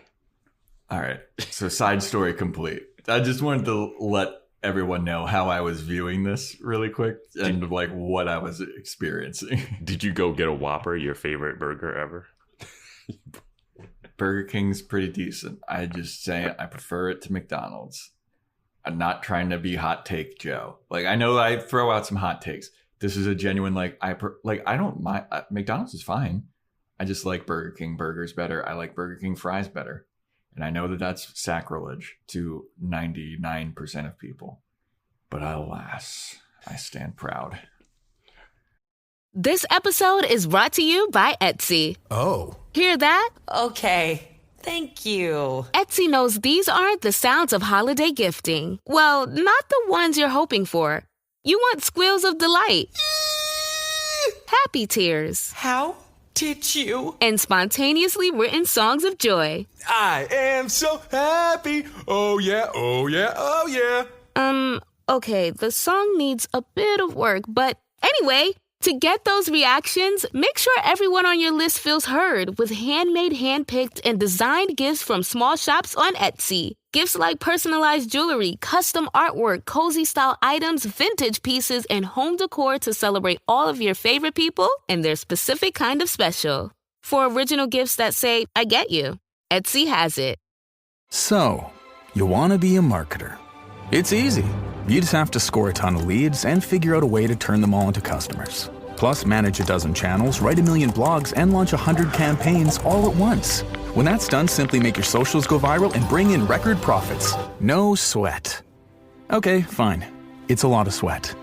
S8: All right. So side story complete. I just wanted to let everyone know how I was viewing this really quick and like what I was experiencing.
S2: Did you go get a Whopper, your favorite burger ever?
S8: Burger King's pretty decent. I just say I prefer it to McDonald's. I'm not trying to be hot take Joe. Like I know I throw out some hot takes. This is a genuine I don't mind. McDonald's is fine. I just like Burger King burgers better. I like Burger King fries better. And I know that that's sacrilege to 99% of people. But alas, I stand proud.
S1: This episode is brought to you by Etsy.
S9: Oh.
S1: Hear that?
S10: Okay. Thank you.
S1: Etsy knows these aren't the sounds of holiday gifting. Well, not the ones you're hoping for. You want squeals of delight. Happy tears.
S10: How did you?
S1: And spontaneously written songs of joy.
S9: I am so happy. Oh yeah, oh yeah, oh yeah.
S1: Okay, the song needs a bit of work, but anyway, To get those reactions, make sure everyone on your list feels heard with handmade, handpicked, and designed gifts from small shops on Etsy. Gifts like personalized jewelry, custom artwork, cozy style items, vintage pieces, and home decor to celebrate all of your favorite people and their specific kind of special. For original gifts that say, I get you, Etsy has it.
S11: So, you want to be a marketer. It's easy. You just have to score a ton of leads and figure out a way to turn them all into customers. Plus, manage a dozen channels, write 1 million blogs, and launch 100 campaigns all at once. When that's done, simply make your socials go viral and bring in record profits. No sweat. Okay, fine. It's a lot of sweat.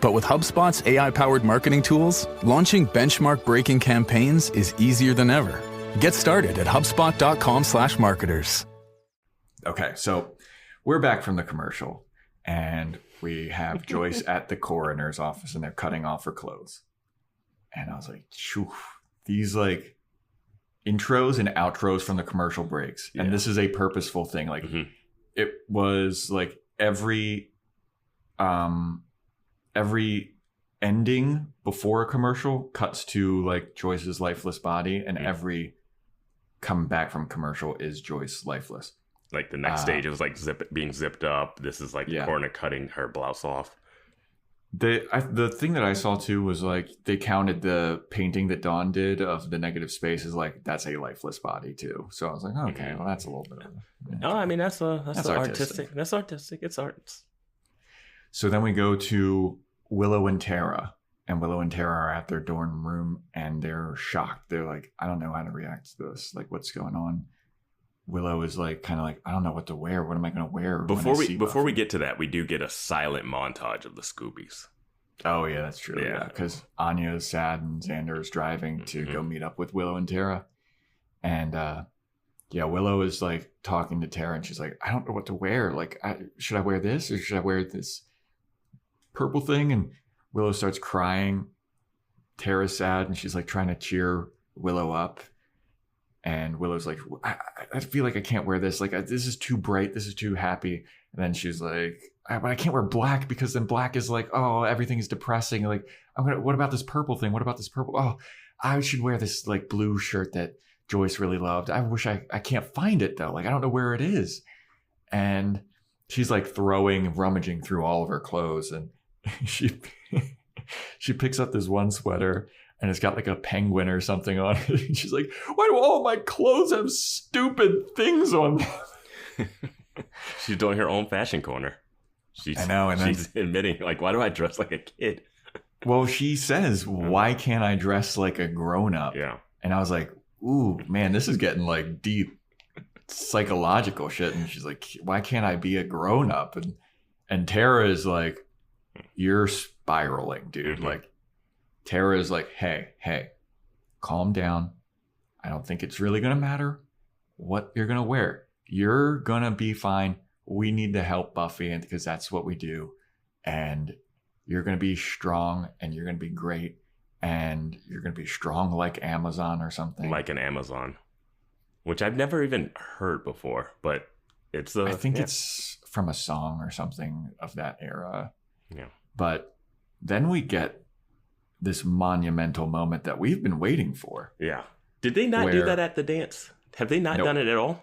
S11: But with HubSpot's AI-powered marketing tools, launching benchmark-breaking campaigns is easier than ever. Get started at HubSpot.com/marketers.
S8: Okay, so we're back from the commercial, and we have Joyce at the coroner's office, and they're cutting off her clothes. And I was like, phew, these like intros and outros from the commercial breaks. Yeah. And this is a purposeful thing. Like it was like every ending before a commercial cuts to like Joyce's lifeless body, and every come back from commercial is Joyce lifeless.
S2: Like the next stage, it was like being zipped up. This is like the coroner cutting her blouse off.
S8: The thing that I saw too was like they counted the painting that Dawn did of the negative space as like that's a lifeless body too. So I was like, okay, well that's a little bit of
S2: no, I mean that's artistic. That's artistic. It's art.
S8: So then we go to Willow and Tara, and Willow and Tara are at their dorm room and they're shocked. They're like, I don't know how to react to this. Like, what's going on? Willow is like, kind of like, I don't know what to wear. What am I going to wear?
S2: Before we get to that, we do get a silent montage of the Scoobies.
S8: Oh yeah, that's true. Yeah, because Anya is sad and Xander is driving to go meet up with Willow and Tara, and Willow is like talking to Tara, and she's like, I don't know what to wear. Like, should I wear this or should I wear this purple thing? And Willow starts crying. Tara's sad, and she's like trying to cheer Willow up. And Willow's like, I feel like I can't wear this. Like, this is too bright. This is too happy. And then she's like, but I can't wear black because then black is like, oh, everything is depressing. Like, what about this purple thing? What about this purple? Oh, I should wear this like blue shirt that Joyce really loved. I wish I can't find it though. Like, I don't know where it is. And she's like rummaging through all of her clothes. And she picks up this one sweater, and it's got like a penguin or something on it. She's like, why do all my clothes have stupid things on them?
S2: She's doing her own fashion corner.
S8: I know. And
S2: she's admitting, like, why do I dress like a kid?
S8: Well, she says, why can't I dress like a grown-up?
S2: Yeah.
S8: And I was like, ooh, man, this is getting like deep psychological shit. And she's like, why can't I be a grown-up? And Tara is like, you're spiraling, dude. Like, Tara is like, hey, calm down. I don't think it's really going to matter what you're going to wear. You're going to be fine. We need to help Buffy, and because that's what we do. And you're going to be strong, and you're going to be great, and you're going to be strong like Amazon or something.
S2: Like an Amazon, which I've never even heard before, but it's
S8: I think it's from a song or something of that era.
S2: Yeah.
S8: But then we get this monumental moment that we've been waiting for.
S2: Yeah. Did they not do that at the dance? Have they not done it at all?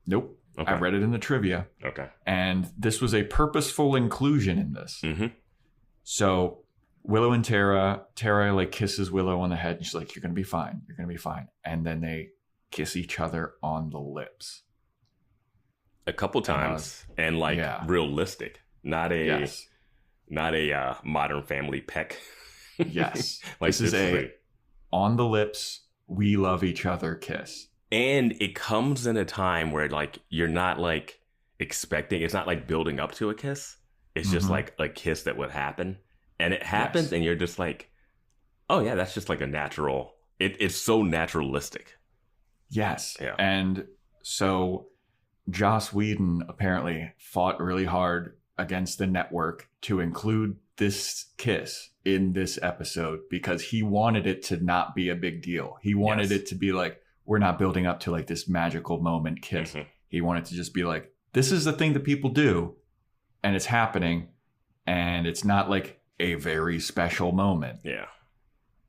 S8: Nope.
S2: Okay.
S8: I read it in the trivia.
S2: Okay.
S8: And this was a purposeful inclusion in this.
S2: Mm-hmm.
S8: So Willow and Tara like kisses Willow on the head, and she's like, you're going to be fine. You're going to be fine. And then they kiss each other on the lips.
S2: A couple times. And like realistic. Not a Modern Family peck.
S8: Yes. Like this is a on the lips, we love each other kiss.
S2: And it comes in a time where like you're not like expecting, it's not like building up to a kiss. It's just like a kiss that would happen. And it happens and you're just like, oh yeah, that's just like a natural, it's so naturalistic.
S8: Yes.
S2: Yeah.
S8: And so Joss Whedon apparently fought really hard against the network to include this kiss in this episode because he wanted it to not be a big deal. He wanted it to be like, we're not building up to like this magical moment kiss. Mm-hmm. He wanted to just be like, this is the thing that people do and it's happening and it's not like a very special moment.
S2: Yeah.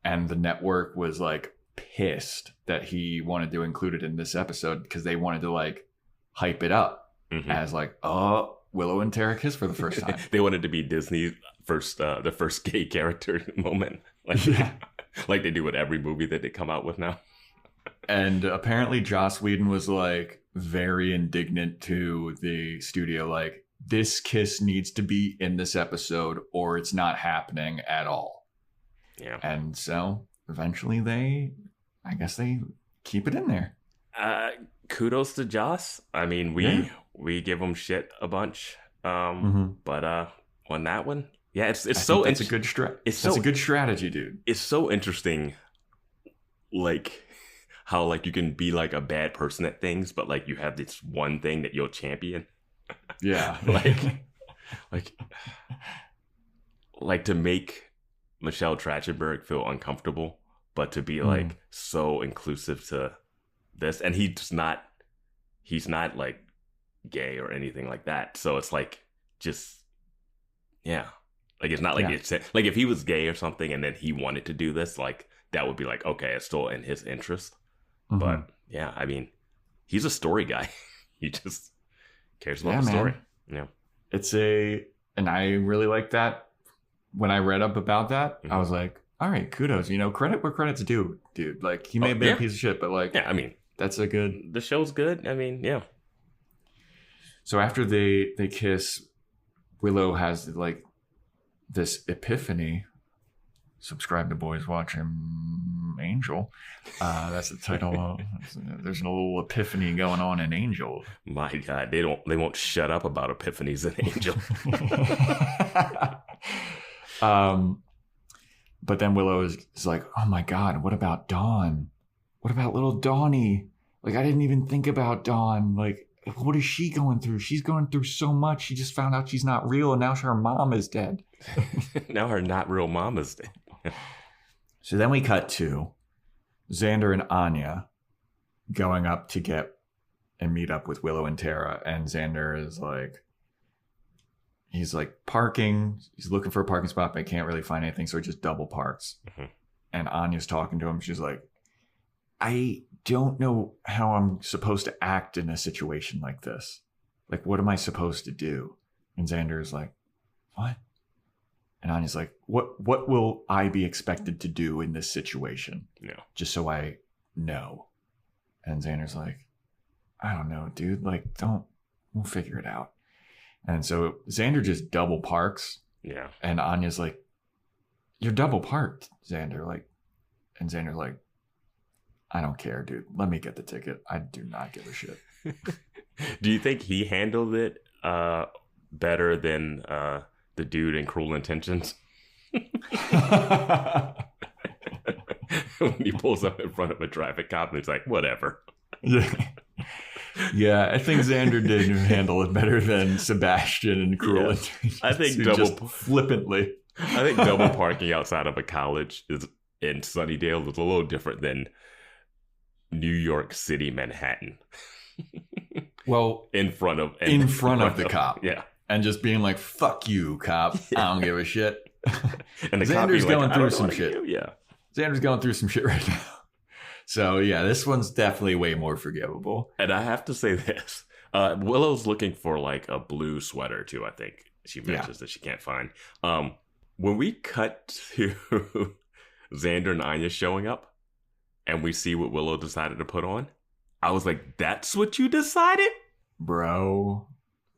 S8: And the network was like pissed that he wanted to include it in this episode because they wanted to like hype it up as like, oh, Willow and Tara kiss for the first time.
S2: They wanted to be Disney's the first gay character moment. Like, like they do with every movie that they come out with now.
S8: And apparently Joss Whedon was like very indignant to the studio, like, this kiss needs to be in this episode or it's not happening at all.
S2: Yeah.
S8: And so eventually I guess they keep it in there.
S2: Kudos to Joss. I mean, we give him shit a bunch. But on that one, yeah, it's so
S8: that's a good a good strategy, dude.
S2: It's so interesting, like how like you can be like a bad person at things, but like you have this one thing that you'll champion.
S8: Yeah.
S2: like to make Michelle Trachtenberg feel uncomfortable, but to be like so inclusive to this, and he's not like gay or anything like that. So it's like just like it's not like it's like if he was gay or something and then he wanted to do this, like that would be like, okay, it's still in his interest. But yeah, I mean, he's a story guy. He just cares about the story. Yeah.
S8: And I really like that. When I read up about that, I was like, all right, kudos, credit where credit's due, dude. Like, he may have been a piece of shit, but like,
S2: I mean,
S8: the
S2: show's good. I mean, yeah.
S8: So after they kiss, Willow has like this epiphany. Subscribe to Boys Watching Angel. That's the title. There's a little epiphany going on in Angel.
S2: My God, they won't shut up about epiphanies in Angel.
S8: But then Willow is like, oh my God, what about Dawn? What about little Dawnie? Like, I didn't even think about Dawn. Like, what is she going through? She's going through so much. She just found out she's not real, and now her mom is dead.
S2: Now her not real mom is dead.
S8: So then we cut to Xander and Anya going up to get and meet up with Willow and Tara. And Xander is like, he's like parking. He's looking for a parking spot, but can't really find anything. So he just double parks. And Anya's talking to him. She's like, I don't know how I'm supposed to act in a situation like this. Like, what am I supposed to do? And Xander's like, what? And Anya's like, what will I be expected to do in this situation?
S2: Yeah.
S8: Just so I know. And Xander's like, I don't know, dude. Like, we'll figure it out. And so Xander just double parks.
S2: Yeah.
S8: And Anya's like, you're double parked, Xander. Like, and Xander's like, I don't care, dude. Let me get the ticket. I do not give a shit.
S2: Do you think he handled it better than the dude in Cruel Intentions? When he pulls up in front of a traffic cop and he's like, whatever.
S8: Yeah, I think Xander did handle it better than Sebastian and Cruel Intentions.
S2: I think
S8: flippantly.
S2: I think double parking outside of a college in Sunnydale is a little different than New York City, Manhattan.
S8: Well,
S2: in front of
S8: the cop.
S2: Yeah.
S8: And just being like, fuck you, cop. I don't give a shit.
S2: And the
S8: Xander's going through some
S2: shit. Yeah.
S8: Xander's going through some shit right now. So, yeah, this one's definitely way more forgivable.
S2: And I have to say this. Willow's looking for like a blue sweater, too, I think. She mentions that she can't find. When we cut to Xander and Anya showing up and we see what Willow decided to put on, I was like, that's what you decided?
S8: Bro,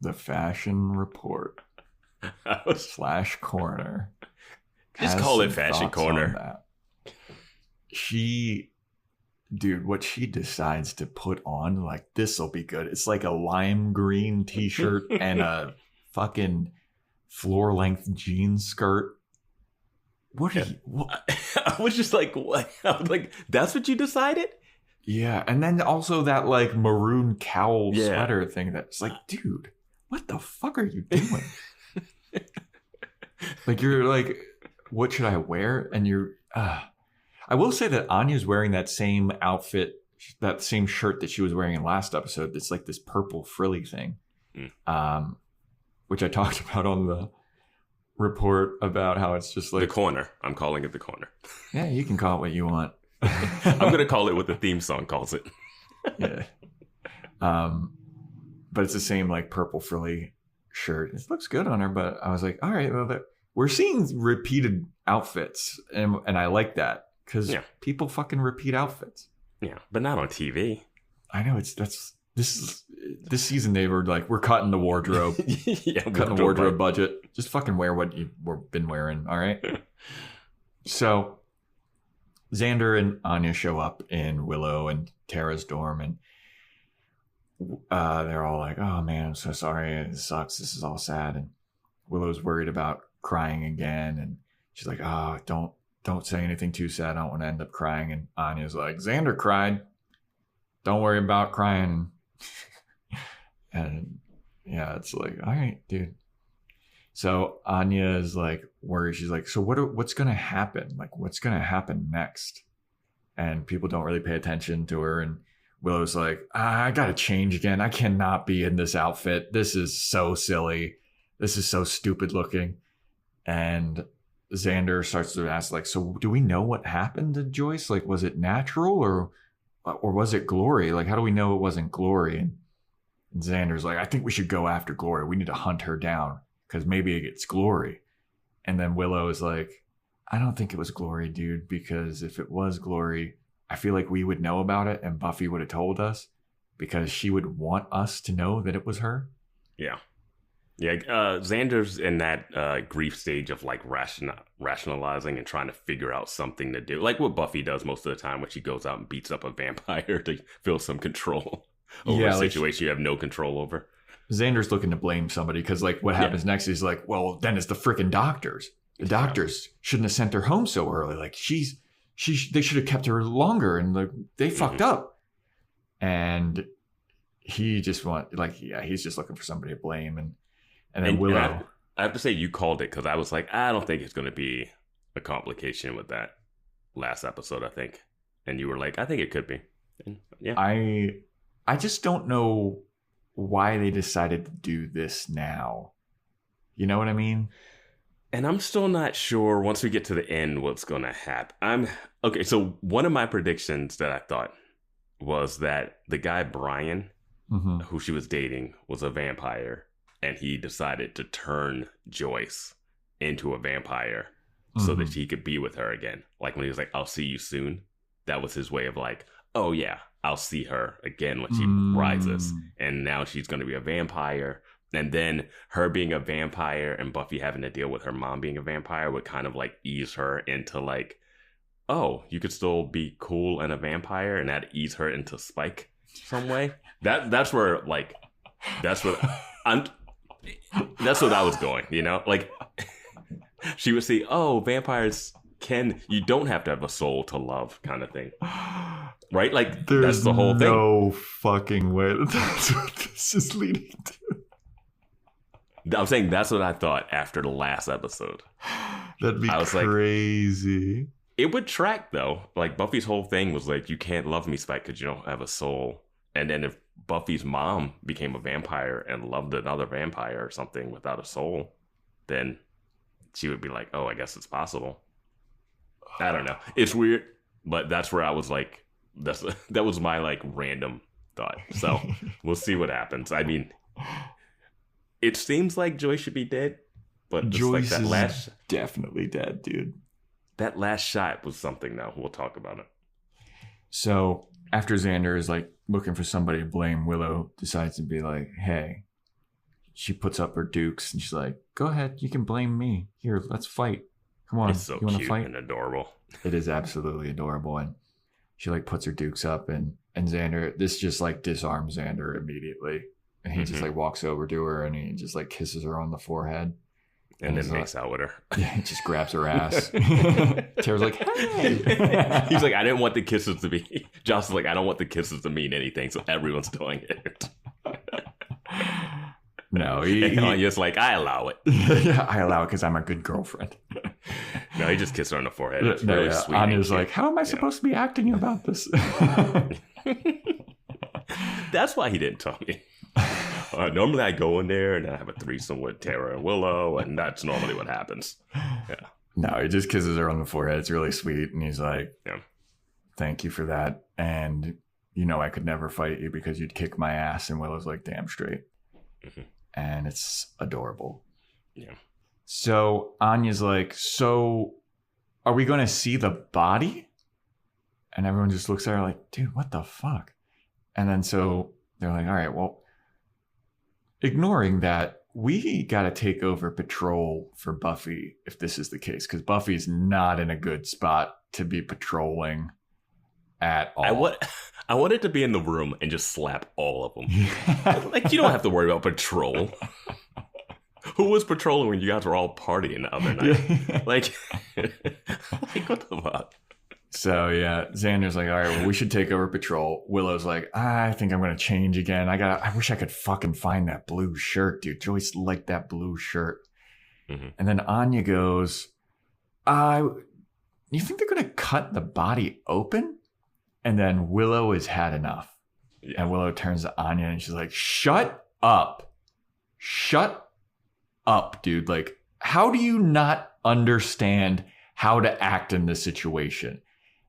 S8: the fashion report / corner.
S2: Just call it fashion corner.
S8: Dude, what she decides to put on, like, this'll be good. It's like a lime green t-shirt and a fucking floor-length jean skirt. What?
S2: I was just like, what? I was like, that's what you decided?
S8: Yeah, and then also that like maroon cowl sweater thing. That's like, dude, what the fuck are you doing? Like, you're like, what should I wear? And you're, I will say that Anya's wearing that same outfit, that same shirt that she was wearing in last episode. It's like this purple frilly thing, which I talked about on the report about how it's just like
S2: the corner. I'm calling it the corner.
S8: Yeah, you can call it what you want.
S2: I'm gonna call it what the theme song calls it.
S8: Yeah. But it's the same like purple frilly shirt. It looks good on her, but I was like, all right, well, we're seeing repeated outfits, and I like that because people fucking repeat outfits.
S2: Yeah, but not on TV.
S8: I know this season they were like, we're cutting the wardrobe, cutting the wardrobe budget. Just fucking wear what you've been wearing, all right? So Xander and Anya show up in Willow and Tara's dorm, and they're all like, oh man, I'm so sorry, it sucks, this is all sad. And Willow's worried about crying again, and she's like, oh, don't say anything too sad, I don't want to end up crying. And Anya's like, Xander cried, don't worry about crying. And yeah, it's like, all right, dude. So Anya is like worried. She's like, so what's gonna happen? Like, what's gonna happen next? And people don't really pay attention to her. And Willow's like, I gotta change again. I cannot be in this outfit. This is so silly. This is so stupid looking. And Xander starts to ask, like, so do we know what happened to Joyce? Like, was it natural or was it Glory? Like, how do we know it wasn't Glory? And Xander's like, I think we should go after Glory. We need to hunt her down because maybe it's Glory. And then Willow is like, I don't think it was Glory, dude, because if it was Glory, I feel like we would know about it and Buffy would have told us because she would want us to know that it was her.
S2: Yeah. Yeah, Xander's in that grief stage of like rationalizing and trying to figure out something to do. Like what Buffy does most of the time when she goes out and beats up a vampire to feel some control over a situation you have no control over.
S8: Xander's looking to blame somebody because like what happens next is like, well, then it's the freaking doctors. The doctors shouldn't have sent her home so early. Like they should have kept her longer and like they fucked up. And he just he's just looking for somebody to blame. And then Willow.
S2: And I have to say, you called it because I was like, I don't think it's going to be a complication with that last episode, I think. And you were like, I think it could be. And, yeah.
S8: I just don't know why they decided to do this now. You know what I mean?
S2: And I'm still not sure once we get to the end what's going to happen. Okay, so one of my predictions that I thought was that the guy Brian, who she was dating, was a vampire. And he decided to turn Joyce into a vampire so that he could be with her again. Like when he was like, I'll see you soon. That was his way of like, oh yeah, I'll see her again when she rises. And now she's going to be a vampire. And then her being a vampire and Buffy having to deal with her mom being a vampire would kind of like ease her into like, oh, you could still be cool and a vampire, and that ease her into Spike some way. That's where like, that's what I was going, you know? Like, she would see, oh, vampires you don't have to have a soul to love kind of thing. Right? Like, that's the whole thing.
S8: There's no fucking way that's what this is leading to.
S2: I'm saying that's what I thought after the last episode.
S8: That'd be crazy.
S2: Like, it would track, though. Like, Buffy's whole thing was like, you can't love me, Spike, because you don't have a soul. And then if Buffy's mom became a vampire and loved another vampire or something without a soul, then she would be like, oh, I guess it's possible. I don't know. It's weird, but that's where I was like, that was my like random thought. So we'll see what happens. I mean, it seems like Joyce should be dead, but
S8: Joyce
S2: like that
S8: is definitely dead, dude.
S2: That last shot was something, though. We'll talk about it.
S8: So after Xander is like looking for somebody to blame, Willow decides to be like, hey, she puts up her dukes and she's like, go ahead, you can blame me. Here, let's fight. Come on,
S2: it's so
S8: you want to
S2: cute
S8: fight?
S2: And adorable.
S8: It is absolutely adorable. And she like puts her dukes up and Xander, this just like disarms Xander immediately. And he just like walks over to her and he just like kisses her on the forehead.
S2: And then makes out with her.
S8: Yeah, he just grabs her ass. Tara's like, hey.
S2: He's like, I didn't want the kisses to be. Josh is like, I don't want the kisses to mean anything, so everyone's doing it.
S8: No,
S2: Anya's like, I allow it.
S8: Yeah, I allow it because I'm a good girlfriend.
S2: No, he just kissed her on the forehead. It's really sweet.
S8: Anya's like, how am I supposed to be acting about this?
S2: That's why he didn't tell me. Normally I go in there and I have a threesome with Tara and Willow, and that's normally what happens. Yeah.
S8: No, he just kisses her on the forehead. It's really sweet. And he's like,
S2: Yeah.
S8: thank you for that. And I could never fight you because you'd kick my ass. And Willow's like, damn straight.
S2: Mm-hmm.
S8: And it's adorable.
S2: Yeah.
S8: So Anya's like, so are we going to see the body? And everyone just looks at her like, dude, what the fuck? And then so they're like, all right, well, ignoring that, we got to take over patrol for Buffy if this is the case, because Buffy's not in a good spot to be patrolling at all.
S2: I wanted to be in the room and just slap all of them. Like, you don't have to worry about patrol. Who was patrolling when you guys were all partying the other night? Like, what the fuck?
S8: So, yeah, Xander's like, all right, well, we should take over patrol. Willow's like, I think I'm going to change again. I wish I could fucking find that blue shirt, dude. Joyce liked that blue shirt. Mm-hmm. And then Anya goes, you think they're going to cut the body open? And then Willow has had enough. Yeah. And Willow turns to Anya and she's like, shut up. Shut up, dude. Like, how do you not understand how to act in this situation?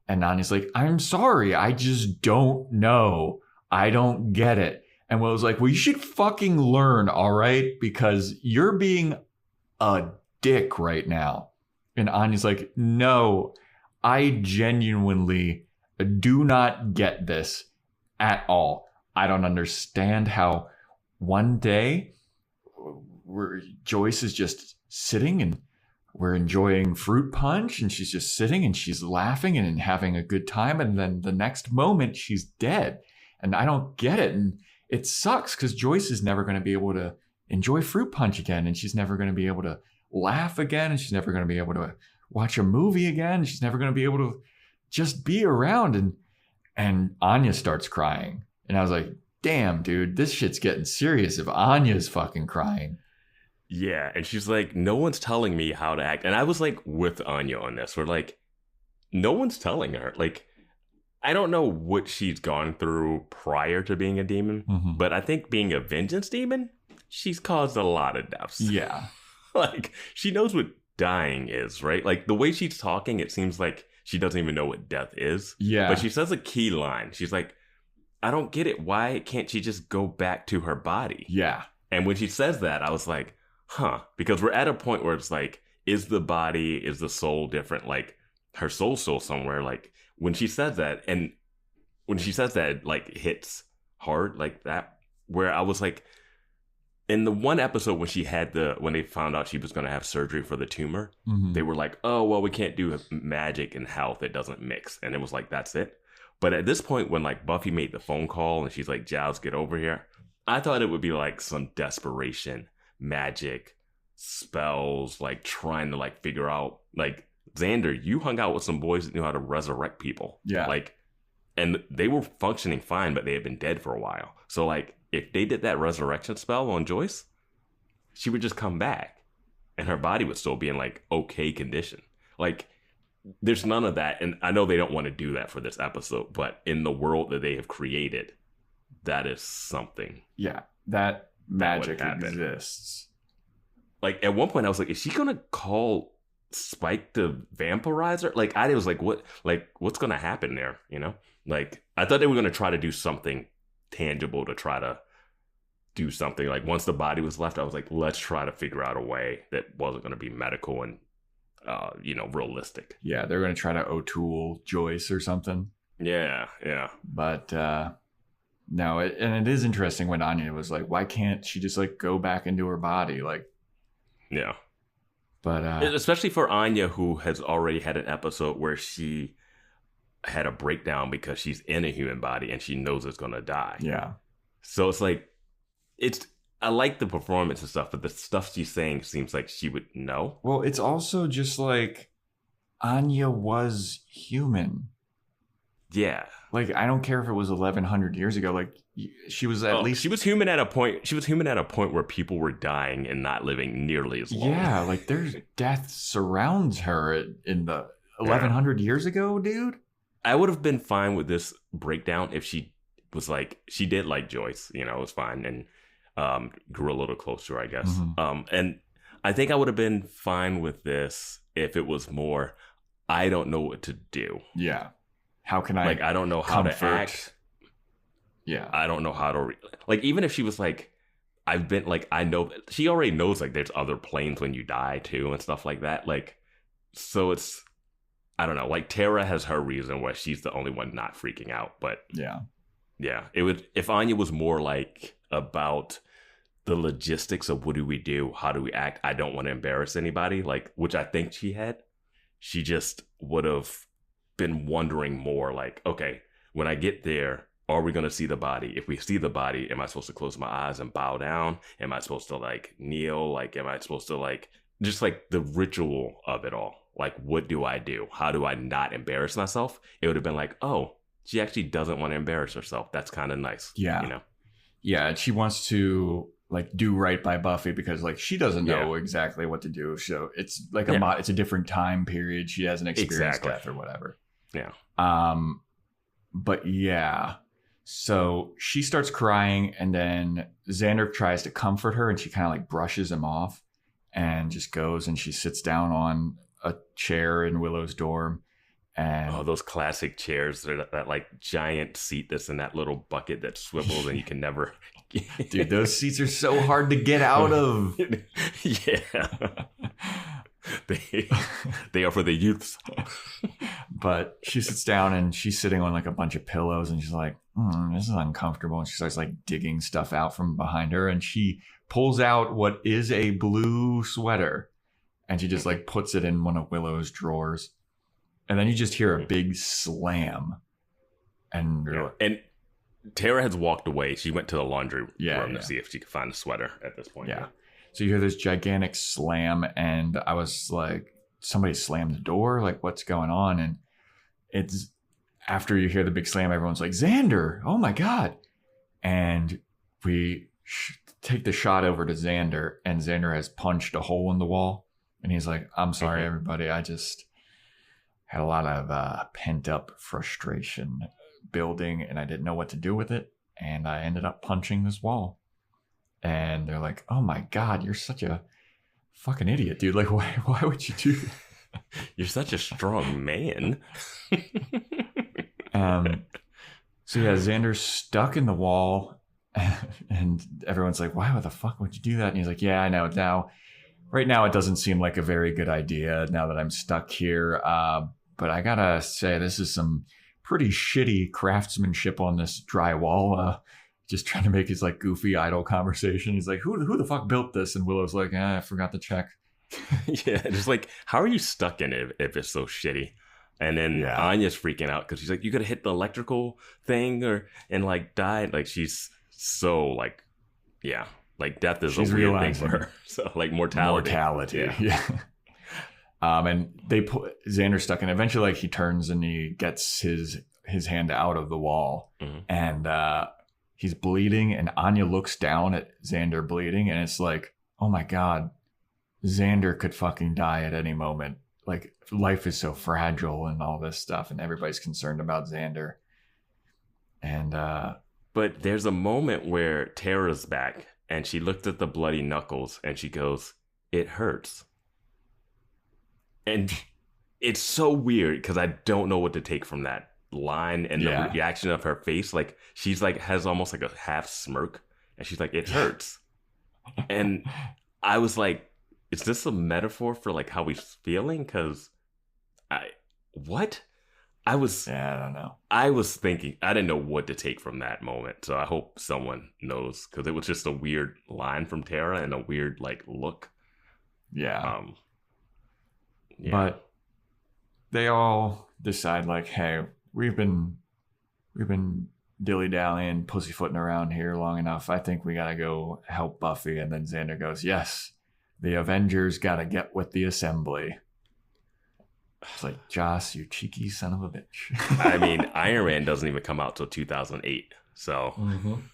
S8: And Anya's like, I'm sorry. I just don't know. I don't get it. And Willow's like, well, you should fucking learn, all right? Because you're being a dick right now. And Anya's like, no, I genuinely do not get this at all. I don't understand how one day Joyce is just sitting and we're enjoying fruit punch and she's just sitting and she's laughing and having a good time. And then the next moment she's dead. And I don't get it. And it sucks because Joyce is never going to be able to enjoy fruit punch again. And she's never going to be able to laugh again. And she's never going to be able to watch a movie again. She's never going to be able to just be around. And Anya starts crying. And I was like, damn, dude, this shit's getting serious if Anya's fucking crying.
S2: Yeah, and she's like, no one's telling me how to act. And I was like with Anya on this. We're like, no one's telling her. Like, I don't know what she's gone through prior to being a demon, but I think being a vengeance demon, she's caused a lot of deaths.
S8: Yeah.
S2: Like, she knows what dying is, right? Like, the way she's talking, it seems like she doesn't even know what death is.
S8: Yeah.
S2: But she says a key line. She's like, I don't get it. Why can't she just go back to her body?
S8: Yeah.
S2: And when she says that, I was like, huh, because we're at a point where it's like, is the soul different? Like, her soul's still somewhere. Like, when she says that, and when she says that, it, like, hits hard like that, where I was like, in the one episode when they found out she was going to have surgery for the tumor, they were like, oh, well, we can't do magic and health. It doesn't mix. And it was like, that's it. But at this point, when, like, Buffy made the phone call and she's like, Giles, get over here, I thought it would be like some desperation, magic, spells, like trying to like figure out, like, Xander, you hung out with some boys that knew how to resurrect people.
S8: Yeah.
S2: Like, and they were functioning fine, but they had been dead for a while. So like, if they did that resurrection spell on Joyce, she would just come back and her body would still be in like okay condition. Like, there's none of that. And I know they don't want to do that for this episode, but in the world that they have created, that is something.
S8: Yeah. That magic exists.
S2: Like, at one point I was like, is she going to call Spike to vampirize her? Like, I was like, what's going to happen there? You know, like, I thought they were going to try to do something tangible to try to do something. Like, once the body was left, I was like, let's try to figure out a way that wasn't going to be medical and, realistic.
S8: Yeah. They're going to try to O'Toole Joyce or something.
S2: Yeah. Yeah.
S8: But, no, it is interesting when Anya was like, why can't she just like go back into her body? Like,
S2: yeah.
S8: But
S2: especially for Anya, who has already had an episode where she had a breakdown because she's in a human body and she knows it's going to die.
S8: Yeah.
S2: So it's like, I like the performance and stuff, but the stuff she's saying seems like she would know.
S8: Well, it's also just like Anya was human.
S2: Yeah.
S8: Like, I don't care if it was 1,100 years ago. Like, she was at least...
S2: She was human at a point. She was human at a point where people were dying and not living nearly as long.
S8: Yeah, like, there's death surrounds her in the 1,100 years ago, dude.
S2: I would have been fine with this breakdown if she was like... She did like Joyce, it was fine. And grew a little closer, I guess. And I think I would have been fine with this if it was more, I don't know what to do.
S8: Yeah. How can I
S2: like, I don't know how
S8: comfort?
S2: to act.
S8: Yeah.
S2: I don't know how to like, even if she was like, I've been like, I know she already knows like there's other planes when you die too and stuff like that. Like, so it's, I don't know, like Tara has her reason why she's the only one not freaking out. But yeah, it would, if Anya was more like about the logistics of what do we do? How do we act? I don't want to embarrass anybody, like, which I think she had. She just would have been wondering more like, okay, when I get there, are we going to see the body? If we see the body, am I supposed to close my eyes and bow down? Am I supposed to like kneel? Like, am I supposed to like, just like the ritual of it all? Like, what do I do? How do I not embarrass myself? It would have been like, oh, she actually doesn't want to embarrass herself. That's kind of nice.
S8: Yeah.
S2: You know?
S8: Yeah. And she wants to like do right by Buffy because like she doesn't know exactly what to do. So it's like it's a different time period. She hasn't experienced death or whatever.
S2: Yeah.
S8: But yeah. So she starts crying and then Xander tries to comfort her and she kind of like brushes him off and just goes and she sits down on a chair in Willow's dorm. And
S2: those classic chairs, that like giant seat that's in that little bucket that swivels and you can never
S8: dude, those seats are so hard to get out of.
S2: Yeah. They are for the youths.
S8: But she sits down and she's sitting on like a bunch of pillows and she's like, this is uncomfortable. And she starts like digging stuff out from behind her and she pulls out what is a blue sweater and she just like puts it in one of Willow's drawers. And then you just hear a big slam. And
S2: Tara has walked away. She went to the laundry room to see if she could find a sweater at this point.
S8: Yeah. So you hear this gigantic slam and I was like, somebody slammed the door? Like, what's going on? And it's after you hear the big slam, everyone's like, Xander, oh my God. And we take the shot over to Xander and Xander has punched a hole in the wall. And he's like, I'm sorry, everybody. I just had a lot of pent up frustration building and I didn't know what to do with it. And I ended up punching this wall. And they're like, oh my God, you're such a fucking idiot, dude. Like, why would you do that?
S2: You're such a strong man.
S8: So yeah, Xander's stuck in the wall and everyone's like, why the fuck would you do that? And he's like, yeah, I know. Right now it doesn't seem like a very good idea now that I'm stuck here. But I gotta say, this is some pretty shitty craftsmanship on this drywall. Just trying to make his like goofy idle conversation. He's like, who the fuck built this? And Willow's like, I forgot to check.
S2: Yeah, just like, how are you stuck in it if it's so shitty? And then Anya's freaking out because she's like, you gotta hit the electrical thing and like die. Like she's so like, yeah, like death is a weird thing for her. So like mortality.
S8: Yeah. And they put Xander stuck, and eventually like he turns and he gets his hand out of the wall, and he's bleeding, and Anya looks down at Xander bleeding, and it's like, oh my God, Xander could fucking die at any moment. Like, life is so fragile and all this stuff, and everybody's concerned about Xander. And
S2: but there's a moment where Tara's back, and she looked at the bloody knuckles, and she goes, it hurts. And it's so weird, because I don't know what to take from that line and the reaction of her face. Like, she's like, has almost like a half smirk, and she's like, it hurts. And I was like, is this a metaphor for like how he's feeling? Because I don't know. I was thinking, I didn't know what to take from that moment. So I hope someone knows, because it was just a weird line from Tara and a weird like look.
S8: Yeah. But they all decide like, hey, we've been dilly-dallying, pussyfooting around here long enough. I think we gotta go help Buffy. And then Xander goes, yes, the Avengers gotta get with the assembly. It's like, Joss, you cheeky son of a bitch.
S2: I mean, Iron Man doesn't even come out till 2008. So,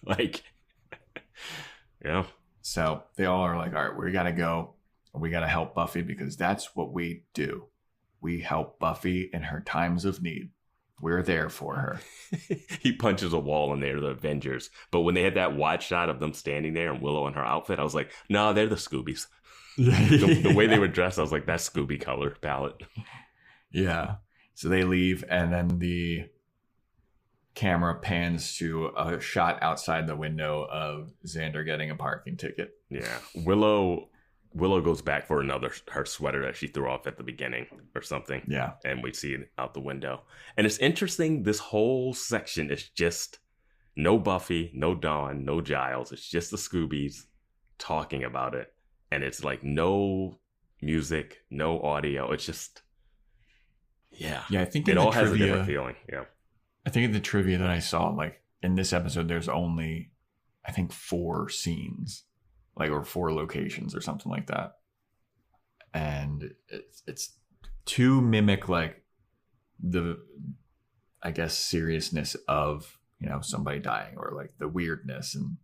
S2: like, yeah.
S8: So they all are like, all right, we gotta go. We gotta help Buffy because that's what we do. We help Buffy in her times of need. We're there for her.
S2: He punches a wall and they're the Avengers. But when they had that wide shot of them standing there and Willow in her outfit, I was like, no, they're the Scoobies. The way they were dressed, I was like, that's Scooby color palette.
S8: Yeah. So they leave, and then the camera pans to a shot outside the window of Xander getting a parking ticket.
S2: Yeah. Willow goes back for her sweater that she threw off at the beginning or something.
S8: Yeah.
S2: And we see it out the window. And it's interesting, this whole section is just no Buffy, no Dawn, no Giles. It's just the Scoobies talking about it. And it's like no music, no audio. It's just, yeah.
S8: Yeah, I think
S2: it all has a different feeling. Yeah.
S8: I think in the trivia that I saw, like in this episode, there's only, I think, 4 scenes, like, or 4 locations or something like that. And it's to mimic like the, I guess, seriousness of, you know, somebody dying, or like the weirdness and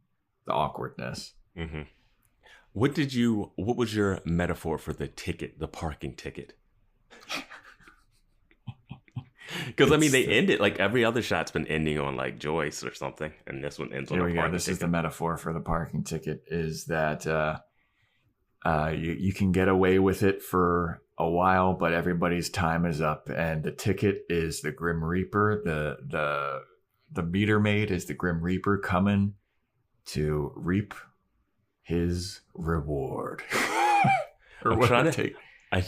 S8: the awkwardness.
S2: Mm-hmm. What was your metaphor for the ticket, the parking ticket? Because, I mean, they end it, like every other shot's been ending on like Joyce or something. And this one ends on a parking ticket.
S8: This is the metaphor for the parking ticket, is that you can get away with it for a while, but everybody's time is up. And the ticket is the Grim Reaper. The meter maid is the Grim Reaper coming to reap his reward.
S2: Or what I take. And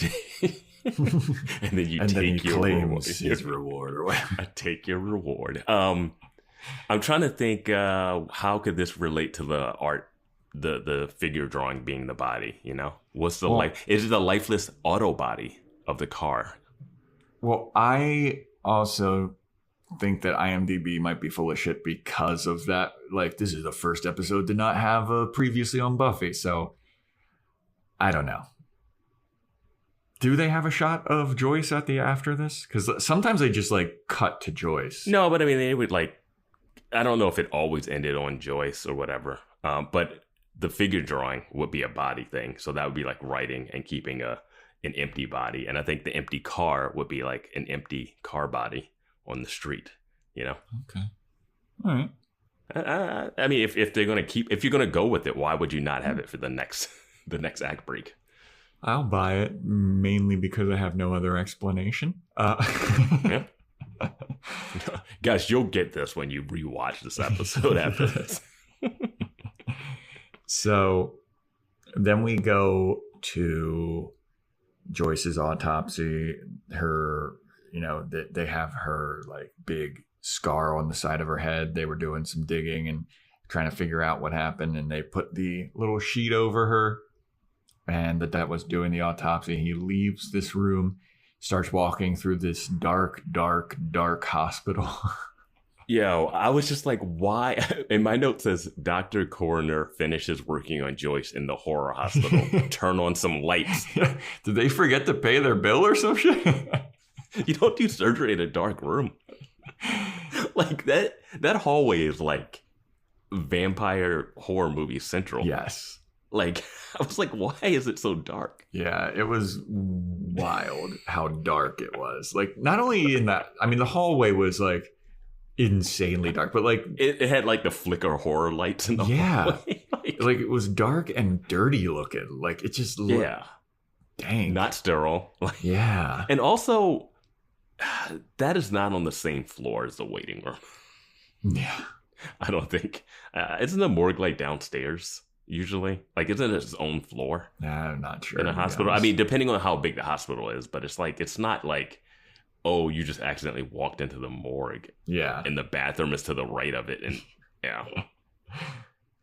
S2: then you take your reward.
S8: His reward, or whatever.
S2: I take your reward. I'm trying to think, how could this relate to the art, the figure drawing being the body? You know, what's the Is it the lifeless auto body of the car?
S8: Well, I also think that IMDb might be full of shit because of that. Like, this is the first episode to not have a previously on Buffy, so I don't know. Do they have a shot of Joyce after this? Because sometimes they just like cut to Joyce.
S2: No, but I mean, they would like, I don't know if it always ended on Joyce or whatever. But the figure drawing would be a body thing. So that would be like writing and keeping an empty body. And I think the empty car would be like an empty car body on the street, you know?
S8: Okay. All right.
S2: I mean, if they're going to if you're going to go with it, why would you not have it for the next act break?
S8: I'll buy it, mainly because I have no other explanation.
S2: Yeah. Guys, you'll get this when you rewatch this episode after this.
S8: So then we go to Joyce's autopsy. Her, you know, they have her like big scar on the side of her head. They were doing some digging and trying to figure out what happened, and they put the little sheet over her. And that was doing the autopsy. He leaves this room, starts walking through this dark, dark, dark hospital.
S2: Yo, I was just like, why? In my note says, Dr. Coroner finishes working on Joyce in the horror hospital. Turn on some lights.
S8: Did they forget to pay their bill or some shit?
S2: You don't do surgery in a dark room. Like that hallway is like vampire horror movie central.
S8: Yes.
S2: Like, I was like, why is it so dark?
S8: Yeah, it was wild how dark it was. Like, not only in that, I mean, the hallway was like insanely dark, but like
S2: it had like the flicker horror lights in the hallway.
S8: like it was dark and dirty looking. Like, it just looked dang,
S2: not sterile. Like,
S8: yeah.
S2: And also, that is not on the same floor as the waiting room.
S8: Yeah.
S2: I don't think. Isn't the morgue like downstairs? Usually, like, isn't it its own floor?
S8: I'm not sure.
S2: In a hospital, I mean, depending on how big the hospital is, but it's like, it's not like, oh, you just accidentally walked into the morgue.
S8: Yeah.
S2: And the bathroom is to the right of it, and yeah.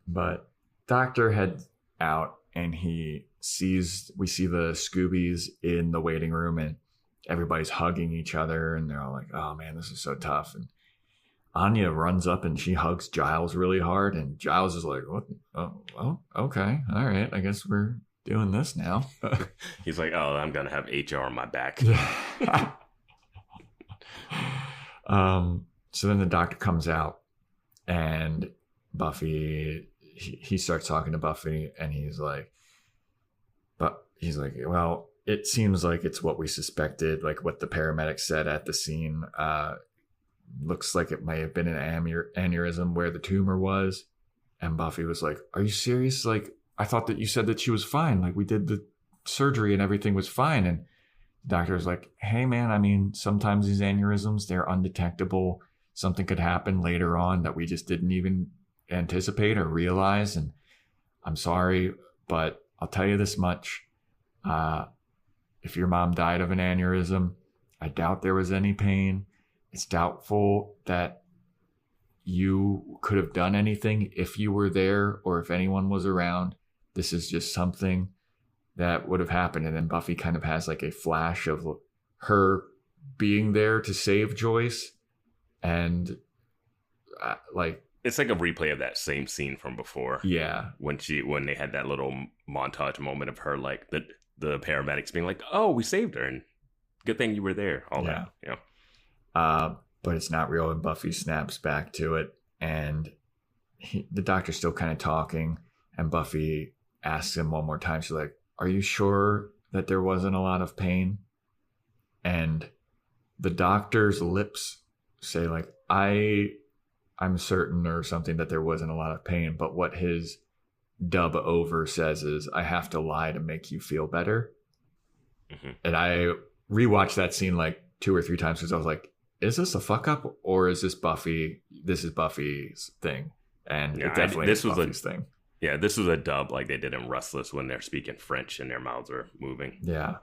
S8: But Doctor heads out, and we see the Scoobies in the waiting room, and everybody's hugging each other, and they're all like, "Oh man, this is so tough." And Anya runs up and she hugs Giles really hard, and Giles is like, "What? Oh, okay, all right. I guess we're doing this now."
S2: He's like, "Oh, I'm gonna have HR on my back."
S8: So then the doctor comes out, and Buffy, he starts talking to Buffy, and he's like, "Well, it seems like it's what we suspected, like what the paramedics said at the scene. looks like it may have been an aneurysm where the tumor was. And Buffy was like, are you serious? Like, I thought that you said that she was fine. Like, we did the surgery and everything was fine. And the doctor was like, hey, man, I mean, sometimes these aneurysms, they're undetectable. Something could happen later on that we just didn't even anticipate or realize. And I'm sorry, but I'll tell you this much. If your mom died of an aneurysm, I doubt there was any pain. It's doubtful that you could have done anything if you were there or if anyone was around. This is just something that would have happened. And then Buffy kind of has like a flash of her being there to save Joyce. And
S2: it's like a replay of that same scene from before.
S8: Yeah.
S2: When they had that little montage moment of her, like the paramedics being like, oh, we saved her. And good thing you were there. All that. Yeah.
S8: But it's not real. And Buffy snaps back to it. And the doctor's still kind of talking. And Buffy asks him one more time. She's like, are you sure that there wasn't a lot of pain? And the doctor's lips say like, I'm certain or something that there wasn't a lot of pain. But what his dub over says is, I have to lie to make you feel better. Mm-hmm. And I rewatched that scene like 2 or 3 times because I was like, is this a fuck up or is this Buffy? This is Buffy's thing. And it definitely is Buffy's thing.
S2: Yeah, this was a dub like they did in Restless when they're speaking French and their mouths are moving.
S8: Yeah.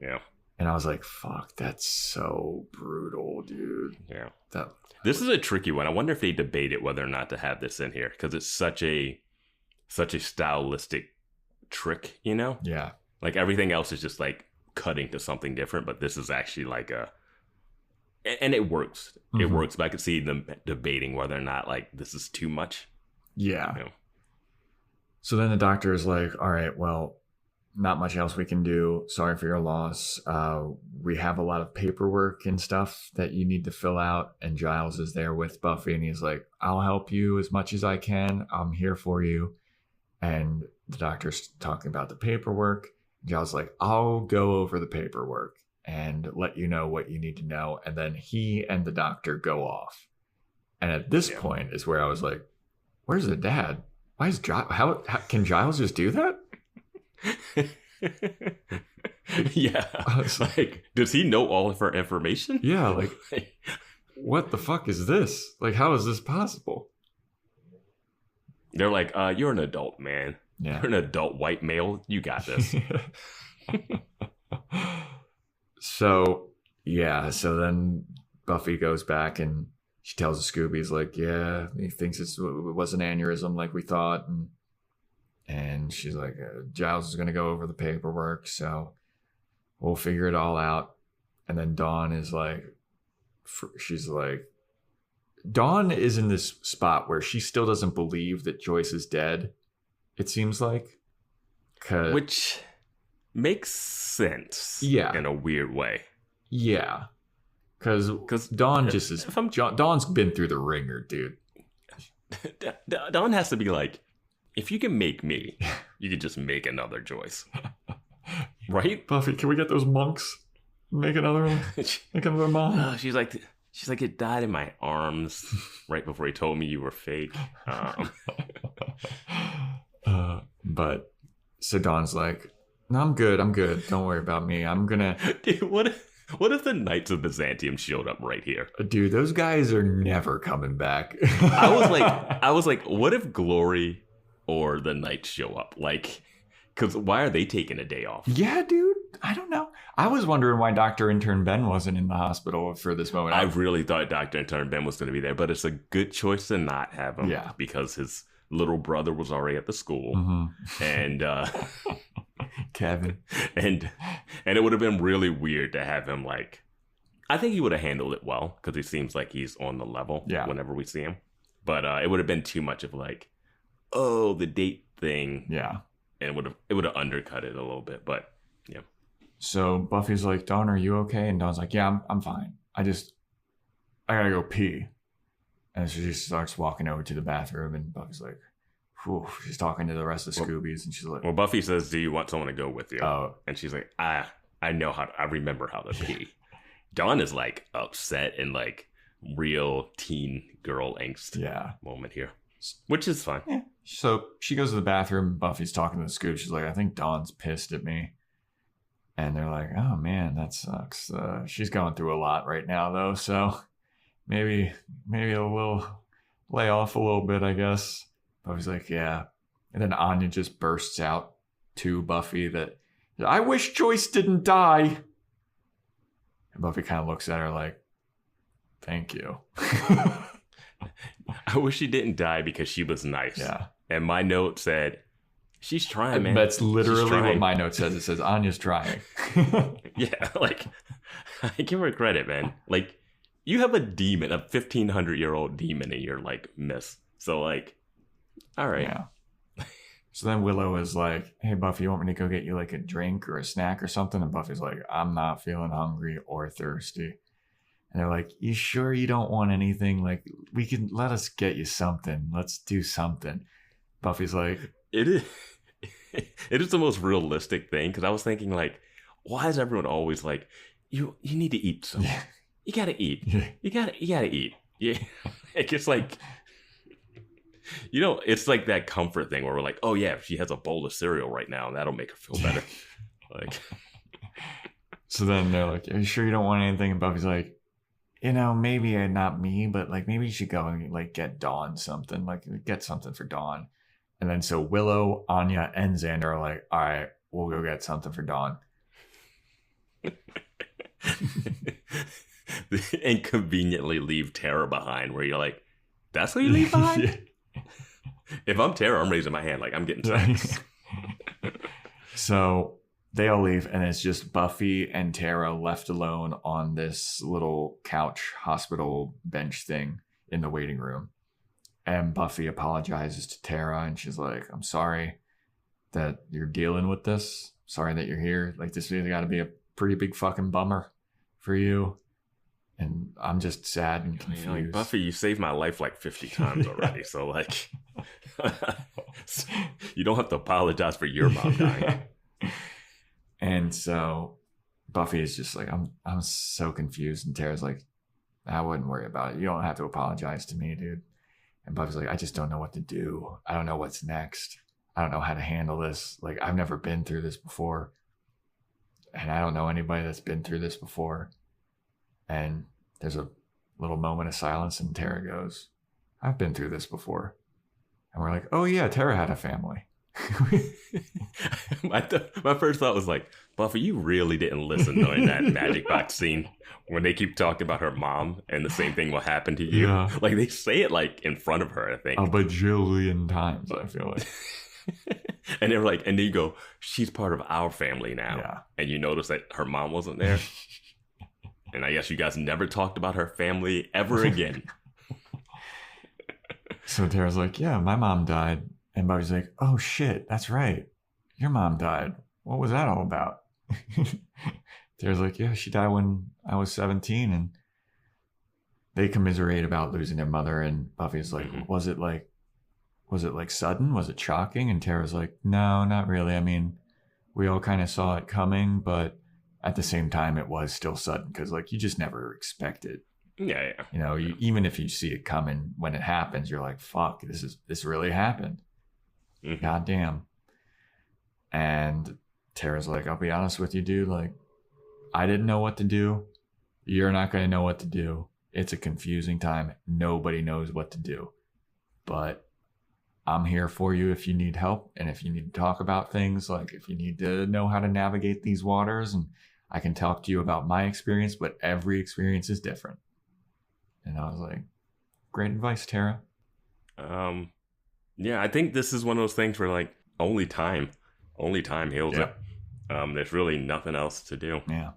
S2: Yeah.
S8: And I was like, fuck, that's so brutal, dude.
S2: Yeah. This is a tricky one. I wonder if they debated whether or not to have this in here because it's such a stylistic trick, you know?
S8: Yeah.
S2: Like everything else is just like cutting to something different, but this is actually like and it works. Mm-hmm. It works, but I could see them debating whether or not like this is too much.
S8: Yeah.
S2: You know?
S8: So then the doctor is like, all right, well, not much else we can do. Sorry for your loss. We have a lot of paperwork and stuff that you need to fill out. And Giles is there with Buffy and he's like, I'll help you as much as I can. I'm here for you. And the doctor's talking about the paperwork. Giles is like, I'll go over the paperwork and let you know what you need to know. And then he and the doctor go off. And at this point is where I was like, where's the dad? Why is Giles? How can Giles just do that?
S2: Yeah. I was like, does he know all of her information?
S8: Yeah. Like, what the fuck is this? Like, how is this possible?
S2: They're like, you're an adult, man.
S8: Yeah.
S2: You're an adult white male. You got this.
S8: So then Buffy goes back and she tells the Scoobies like, yeah, he thinks it was an aneurysm like we thought. And she's like, Giles is going to go over the paperwork. So we'll figure it all out. And then Dawn is like, Dawn is in this spot where she still doesn't believe that Joyce is dead. It seems like.
S2: Which makes sense.
S8: Yeah.
S2: In a weird way.
S8: Yeah. Because Dawn just is. Dawn's been through the ringer, dude.
S2: Dawn has to be like, if you can make me, you could just make another Joyce. Right?
S8: Buffy, can we get those monks? Make another one? Make another mom?
S2: She's like, it died in my arms right before he told me you were fake.
S8: But so Dawn's like, no, I'm good. Don't worry about me. I'm gonna.
S2: Dude, what if the Knights of Byzantium showed up right here?
S8: Dude, those guys are never coming back.
S2: I was like, what if Glory or the Knights show up? Like, because why are they taking a day off?
S8: Yeah, dude. I don't know. I was wondering why Dr. Intern Ben wasn't in the hospital for this moment.
S2: I really thought Dr. Intern Ben was going to be there, but it's a good choice to not have him.
S8: Yeah.
S2: Because his little brother was already at the school.
S8: Mm-hmm.
S2: And
S8: Kevin.
S2: And it would have been really weird to have him like, I think he would have handled it well because he seems like he's on the level whenever we see him. But it would have been too much of like, oh, the date thing.
S8: Yeah.
S2: And it would have undercut it a little bit, but yeah.
S8: So Buffy's like, Dawn, are you okay? And Dawn's like, yeah, I'm fine. I gotta go pee. And so she starts walking over to the bathroom and Buffy's like, whew. She's talking to the rest of the Scoobies and she's like,
S2: well, Buffy says, do you want someone to go with you?
S8: Oh.
S2: And she's like, I remember how to pee. Dawn is like upset and like real teen girl angst moment here, which is fine.
S8: Yeah. So she goes to the bathroom. Buffy's talking to the Scoop. She's like, I think Dawn's pissed at me. And they're like, oh, man, that sucks. She's going through a lot right now, though. So maybe a little lay off a little bit, I guess. Buffy's like, yeah. And then Anya just bursts out to Buffy that, I wish Joyce didn't die. And Buffy kind of looks at her like, thank you.
S2: I wish she didn't die because she was nice.
S8: Yeah.
S2: And my note said, she's trying, man.
S8: That's literally what my note says. It says, Anya's trying.
S2: Yeah, like, I give her credit, man. Like, you have a demon, a 1,500-year-old demon in your, like, miss. So, like, all right.
S8: Yeah. So then Willow is like, hey, Buffy, you want me to go get you, like, a drink or a snack or something? And Buffy's like, I'm not feeling hungry or thirsty. And they're like, you sure you don't want anything? Like, we can let us get you something. Let's do something. Buffy's like,
S2: it is the most realistic thing, because I was thinking, like, why is everyone always like, you need to eat something? Yeah. You gotta eat. Yeah. You gotta eat. Yeah. It's like, you know, it's like that comfort thing where we're like, oh yeah, she has a bowl of cereal right now, and that'll make her feel better. Like,
S8: so then they're like, are you sure you don't want anything? And Buffy's like, you know, maybe not me, but like maybe you should go and like get Dawn something, like get something for Dawn. And then so Willow, Anya, and Xander are like, all right, we'll go get something for Dawn.
S2: And conveniently leave Tara behind, where you're like, that's what you leave behind? Yeah. If I'm Tara, I'm raising my hand like I'm getting snacks.
S8: So they all leave, and it's just Buffy and Tara left alone on this little couch hospital bench thing in the waiting room. And Buffy apologizes to Tara, and she's like, I'm sorry that you're dealing with this. Sorry that you're here. Like, this has got to be a pretty big fucking bummer for you. And I'm just sad and confused.
S2: Like, Buffy, you saved my life like 50 times already. So, like, you don't have to apologize for your mom dying.
S8: And so Buffy is just like, I'm so confused. And Tara's like, I wouldn't worry about it. You don't have to apologize to me, dude. And Buffy's like, I just don't know what to do. I don't know what's next. I don't know how to handle this. Like, I've never been through this before. And I don't know anybody that's been through this before. And there's a little moment of silence, and Tara goes, I've been through this before. And we're like, oh yeah, Tara had a family.
S2: My first thought was like, Buffy, you really didn't listen during that magic box scene when they keep talking about her mom and the same thing will happen to you. Yeah. Like, they say it like in front of her, I think.
S8: A bajillion times, I feel like.
S2: And they're like, and then you go, she's part of our family now. Yeah. And you notice that her mom wasn't there. And I guess you guys never talked about her family ever again.
S8: So Tara's like, yeah, my mom died. And Buffy's like, oh shit, that's right. Your mom died. What was that all about? Tara's like, yeah, she died when I was 17. And they commiserate about losing their mother. And Buffy's like, was it like sudden? Was it shocking? And Tara's like, no, not really. I mean, we all kind of saw it coming, but at the same time, it was still sudden because, like, you just never expect it.
S2: Yeah.
S8: You know, even if you see it coming, when it happens, you're like, fuck, this really happened. Mm-hmm. God damn. And Tara's like, I'll be honest with you, dude. Like, I didn't know what to do. You're not going to know what to do. It's a confusing time. Nobody knows what to do. But I'm here for you if you need help. And if you need to talk about things, like if you need to know how to navigate these waters, and I can talk to you about my experience, but every experience is different. And I was like, great advice, Tara.
S2: Yeah, I think this is one of those things where, like, only time heals it. There's really nothing else to do.
S8: Yeah.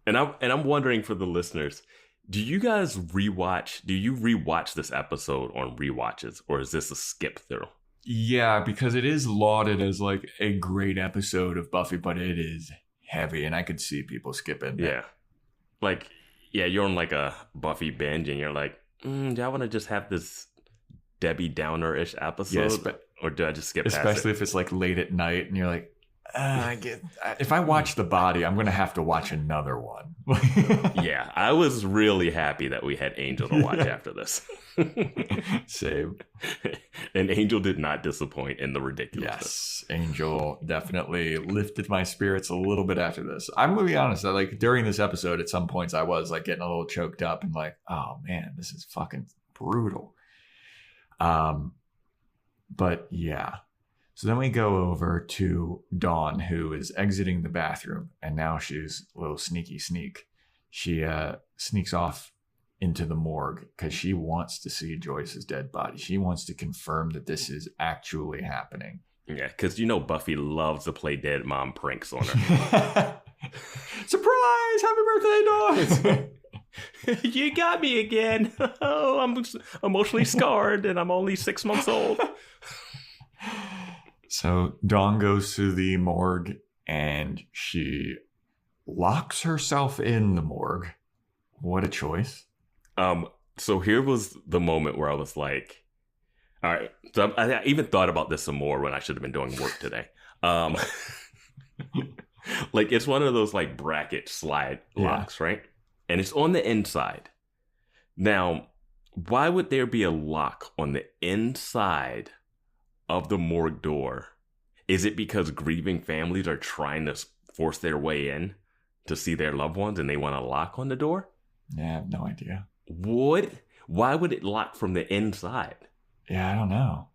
S2: And I'm wondering for the listeners, do you guys rewatch this episode on rewatches, or is this a skip through?
S8: Yeah, because it is lauded as like a great episode of Buffy, but it is heavy, and I could see people skipping.
S2: Yeah. Like, yeah, you're on like a Buffy binge, and you're like, do I want to just have this Debbie Downer-ish episode?
S8: Yes, but
S2: or do I just skip past it?
S8: Especially if it's like late at night, and you're like, If I watch the body, I'm going to have to watch another one.
S2: Yeah, I was really happy that we had Angel to watch after this.
S8: Same.
S2: And Angel did not disappoint in the ridiculousness.
S8: Yes, Angel definitely lifted my spirits a little bit after this. I'm going to be honest, like during this episode, at some points I was like getting a little choked up and like, oh man, this is fucking brutal. But yeah. So then we go over to Dawn, who is exiting the bathroom, and now she's a little sneak. She sneaks off into the morgue because she wants to see Joyce's dead body. She wants to confirm that this is actually happening.
S2: Yeah, because Buffy loves to play dead mom pranks on her.
S8: Surprise! Happy birthday, Dawn!
S2: You got me again. Oh, I'm emotionally scarred, and I'm only 6 months old.
S8: So Dawn goes to the morgue and she locks herself in the morgue. What a choice.
S2: So here was the moment where I was like, all right. So I even thought about this some more when I should have been doing work today. Like it's one of those like bracket slide locks, right? And it's on the inside. Now, why would there be a lock on the inside of the morgue door? Is it because grieving families are trying to force their way in to see their loved ones and they want a lock on the door?
S8: Yeah, I have no idea.
S2: Why would it lock from the inside?
S8: Yeah, I don't know.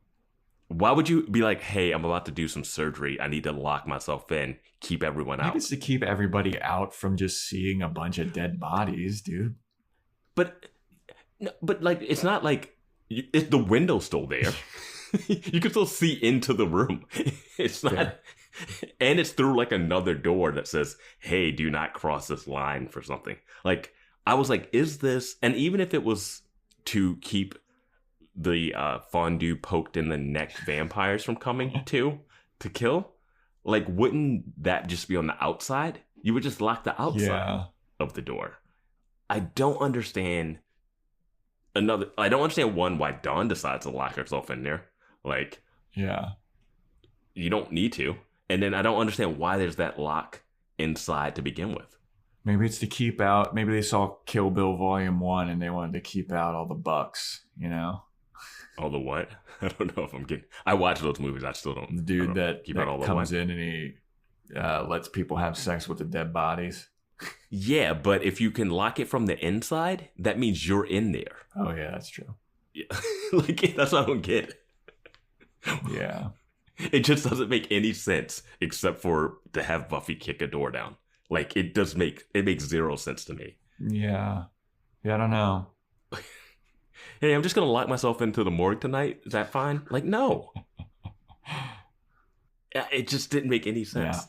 S2: Why would you be like, hey, I'm about to do some surgery. I need to lock myself in, keep everyone out.
S8: Maybe it's to keep everybody out from just seeing a bunch of dead bodies, dude.
S2: But like, it's not like the window's still there. You can still see into the room. It's not, and it's through like another door that says, hey, do not cross this line for something. Like, I was like, is this, and even if it was to keep the fondue poked in the neck vampires from coming to kill, like, wouldn't that just be on the outside? You would just lock the outside of the door. I don't understand one, why Dawn decides to lock herself in there. Like, you don't need to. And then I don't understand why there's that lock inside to begin with.
S8: Maybe it's to keep out, maybe they saw Kill Bill Volume 1 and they wanted to keep out all the bucks, you know?
S2: All the what? I don't know if I'm getting, I watch those movies, I still don't.
S8: The dude that comes
S2: in
S8: and he lets people have sex with the dead bodies.
S2: Yeah, but if you can lock it from the inside, that means you're in there.
S8: Oh yeah, that's true.
S2: Yeah. Like, that's what I don't get.
S8: Yeah.
S2: It just doesn't make any sense except for to have Buffy kick a door down. Like, it makes zero sense to me.
S8: Yeah. Yeah, I don't know.
S2: Hey, I'm just going to lock myself into the morgue tonight. Is that fine? Like, no. It just didn't make any sense. Yeah.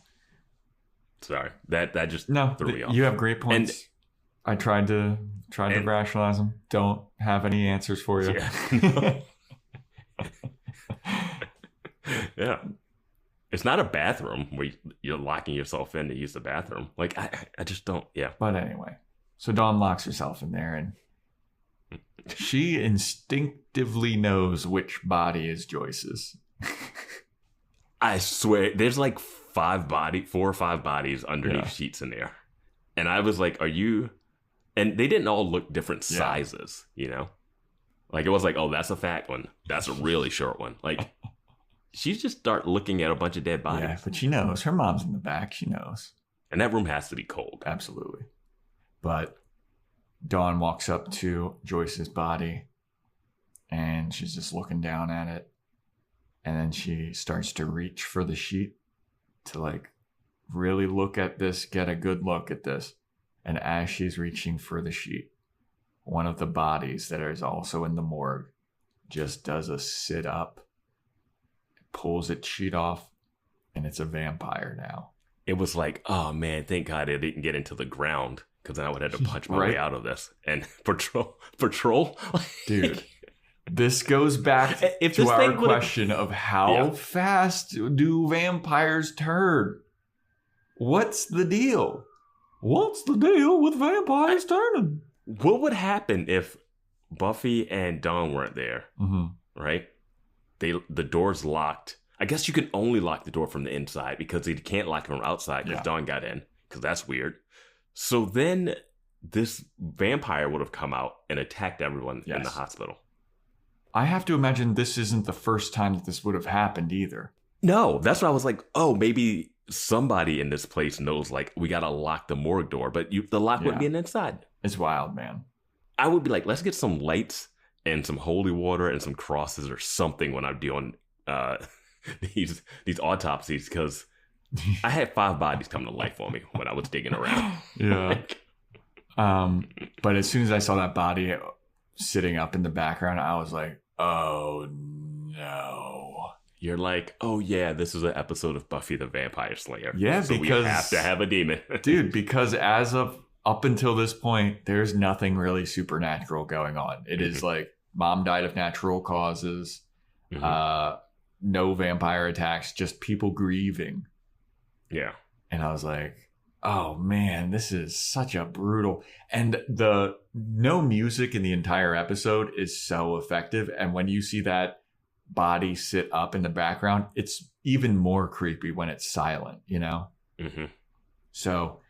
S2: Sorry. That just threw me off.
S8: You have great points. And I tried to rationalize them. Don't have any answers for you.
S2: Yeah. Yeah. It's not a bathroom where you're locking yourself in to use the bathroom. Like, I just don't,
S8: But anyway, so Dawn locks herself in there and she instinctively knows which body is Joyce's.
S2: I swear, there's like 4 or 5 bodies underneath sheets in there. And I was like, are you... And they didn't all look different sizes, you know? Like, it was like, oh, that's a fat one. That's a really short one. Like... She's just start looking at a bunch of dead bodies.
S8: Yeah, but she knows. Her mom's in the back. She knows.
S2: And that room has to be cold.
S8: Absolutely. But Dawn walks up to Joyce's body and she's just looking down at it. And then she starts to reach for the sheet to like really look at this, get a good look at this. And as she's reaching for the sheet, one of the bodies that is also in the morgue just does a sit up, pulls its sheet off, and it's a vampire now.
S2: It was like, oh man, thank God it didn't get into the ground, because then I would have to punch my way out of this. And patrol,
S8: dude. This goes back to our question of how fast do vampires turn? What's the deal? What's the deal with vampires turning?
S2: What would happen if Buffy and Dawn weren't there?
S8: Mm-hmm.
S2: Right? The door's locked. I guess you can only lock the door from the inside because you can't lock it from outside because Dawn got in, because that's weird. So then this vampire would have come out and attacked everyone in the hospital.
S8: I have to imagine this isn't the first time that this would have happened either.
S2: No, that's why I was like, oh, maybe somebody in this place knows, like, we got to lock the morgue door, but the lock wouldn't be inside.
S8: It's wild, man.
S2: I would be like, let's get some lights and some holy water and some crosses or something when I'm doing these autopsies, because I had 5 bodies come to life on me when I was digging around.
S8: Yeah. But as soon as I saw that body sitting up in the background, I was like, oh no.
S2: You're like, oh yeah, this is an episode of Buffy the Vampire Slayer.
S8: Yeah,
S2: so
S8: because
S2: we have to have a demon.
S8: Dude, because as of up until this point, there's nothing really supernatural going on. It is like mom died of natural causes, no vampire attacks, just people grieving.
S2: Yeah.
S8: And I was like, oh man, this is such a brutal, and the no music in the entire episode is so effective. And when you see that body sit up in the background, it's even more creepy when it's silent, you know? So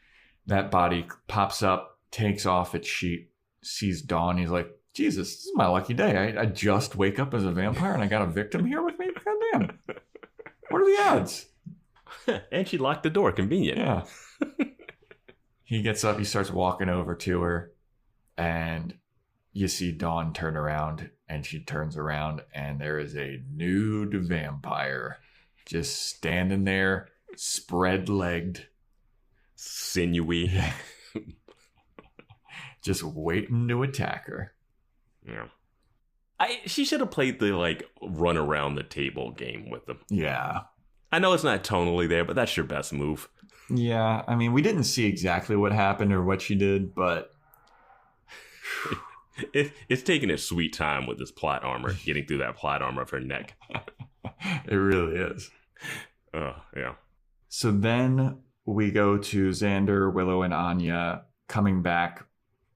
S8: that body pops up, takes off its sheet, sees Dawn. He's like, Jesus, this is my lucky day. I just wake up as a vampire and I got a victim here with me? Goddamn. What are the odds?
S2: And she locked the door. Convenient.
S8: Yeah. He gets up, he starts walking over to her, and you see Dawn turn around, and she turns around, and there is a nude vampire just standing there, spread-legged,
S2: sinewy,
S8: just waiting to attack her.
S2: Yeah. She should have played the, like, run around the table game with them.
S8: Yeah.
S2: I know it's not tonally there, but that's your best move.
S8: Yeah, I mean, we didn't see exactly what happened or what she did, but
S2: it's taking its sweet time with this plot armor, getting through that plot armor of her neck.
S8: It really is.
S2: Yeah.
S8: So then we go to Xander, Willow, and Anya coming back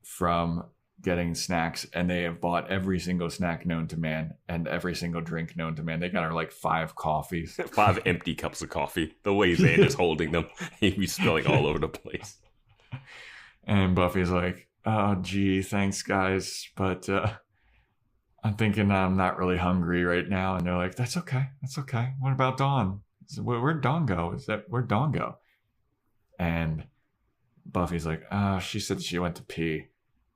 S8: from getting snacks, and they have bought every single snack known to man and every single drink known to man. They got her like 5 coffees.
S2: 5 empty cups of coffee. The way Xander's holding them, he'd be spilling all over the place.
S8: And Buffy's like, oh, gee, thanks, guys. But I'm thinking I'm not really hungry right now. And they're like, that's okay. That's okay. What about Dawn? Where'd Dawn go? Where'd Dawn go? And Buffy's like, she said she went to pee.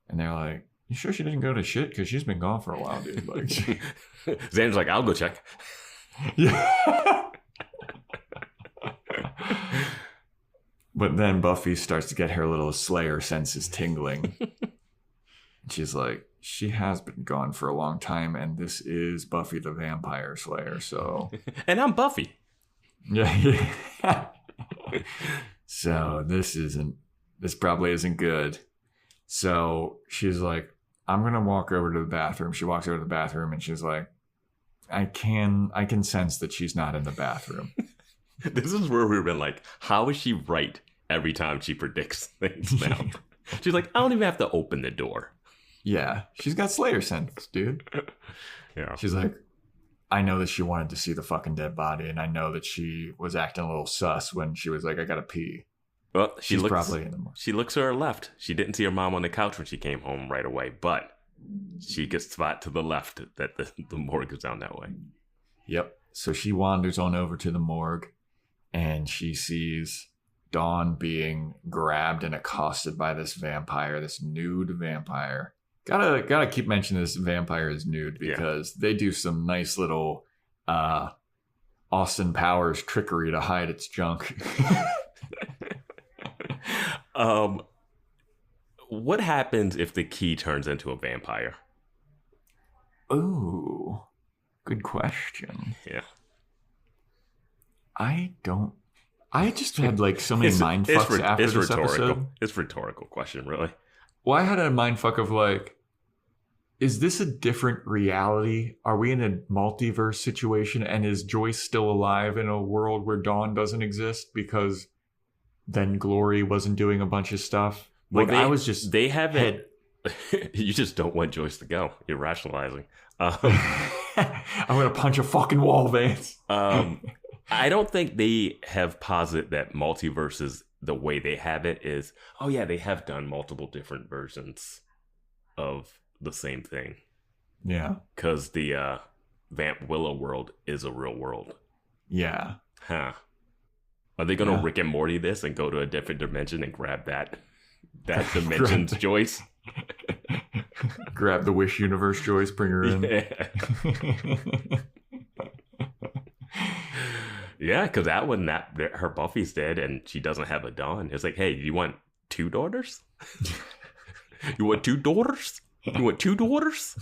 S8: And they're like, you sure she didn't go to shit? Because she's been gone for a while, dude. Like,
S2: Xander's like, I'll go check.
S8: Yeah. But then Buffy starts to get her little Slayer senses tingling. She's like, she has been gone for a long time, and this is Buffy the Vampire Slayer, so...
S2: And I'm Buffy.
S8: Yeah. So this probably isn't good. So she's like, I'm going to walk over to the bathroom. She walks over to the bathroom and she's like, I can sense that she's not in the bathroom.
S2: This is where we've been like, how is she right every time she predicts things now? She's like, I don't even have to open the door.
S8: Yeah. She's got Slayer sense, dude.
S2: Yeah.
S8: She's like, I know that she wanted to see the fucking dead body, and I know that she was acting a little sus when she was like, I gotta pee.
S2: Well, she looks to her left. She didn't see her mom on the couch when she came home right away, but she gets spot to the left that the morgue is down that way.
S8: Yep. So she wanders on over to the morgue, and she sees Dawn being grabbed and accosted by this vampire, this nude vampire. Gotta keep mentioning this vampire is nude because they do some nice little Austin Powers trickery to hide its junk.
S2: What happens if the key turns into a vampire?
S8: Ooh, good question.
S2: Yeah.
S8: I just had like so many mind fucks after this episode.
S2: It's a rhetorical question, really.
S8: Well, I had a mind fuck of like, is this a different reality? Are we in a multiverse situation? And is Joyce still alive in a world where Dawn doesn't exist because then Glory wasn't doing a bunch of stuff? Like,
S2: well,
S8: I was just...
S2: They haven't... You just don't want Joyce to go. You're rationalizing.
S8: I'm going to punch a fucking wall, Vance.
S2: I don't think they have posited that multiverses, the way they have it is, oh yeah, they have done multiple different versions of the same thing.
S8: Yeah.
S2: Because the Vamp Willow world is a real world.
S8: Yeah.
S2: Huh. Are they going to Rick and Morty this and go to a different dimension and grab that dimension's Joyce?
S8: Grab the Wish Universe Joyce, bring her in.
S2: Yeah. Yeah, because that one, her Buffy's dead and she doesn't have a Dawn. It's like, hey, you want 2 daughters? You want 2 daughters? You want 2 daughters?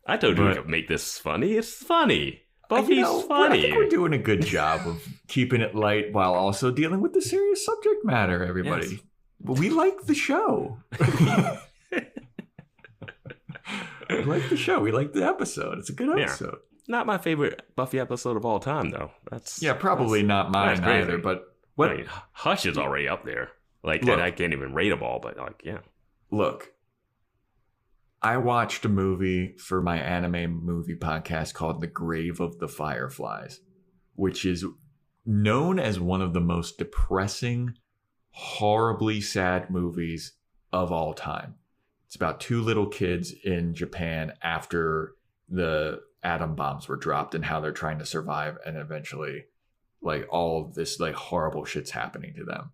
S2: I told you we could make this funny. It's funny. Buffy's funny.
S8: I think we're doing a good job of keeping it light while also dealing with the serious subject matter, everybody. Yes. We like the show. We like the show. We like the episode. It's a good episode.
S2: Not my favorite Buffy episode of all time, though.
S8: Probably not mine either. But what?
S2: I mean, Hush is already up there. And I can't even rate them all. But
S8: Look, I watched a movie for my anime movie podcast called The Grave of the Fireflies, which is known as one of the most depressing, horribly sad movies of all time. It's about 2 little kids in Japan after the atom bombs were dropped and how they're trying to survive, and eventually all of this horrible shit's happening to them.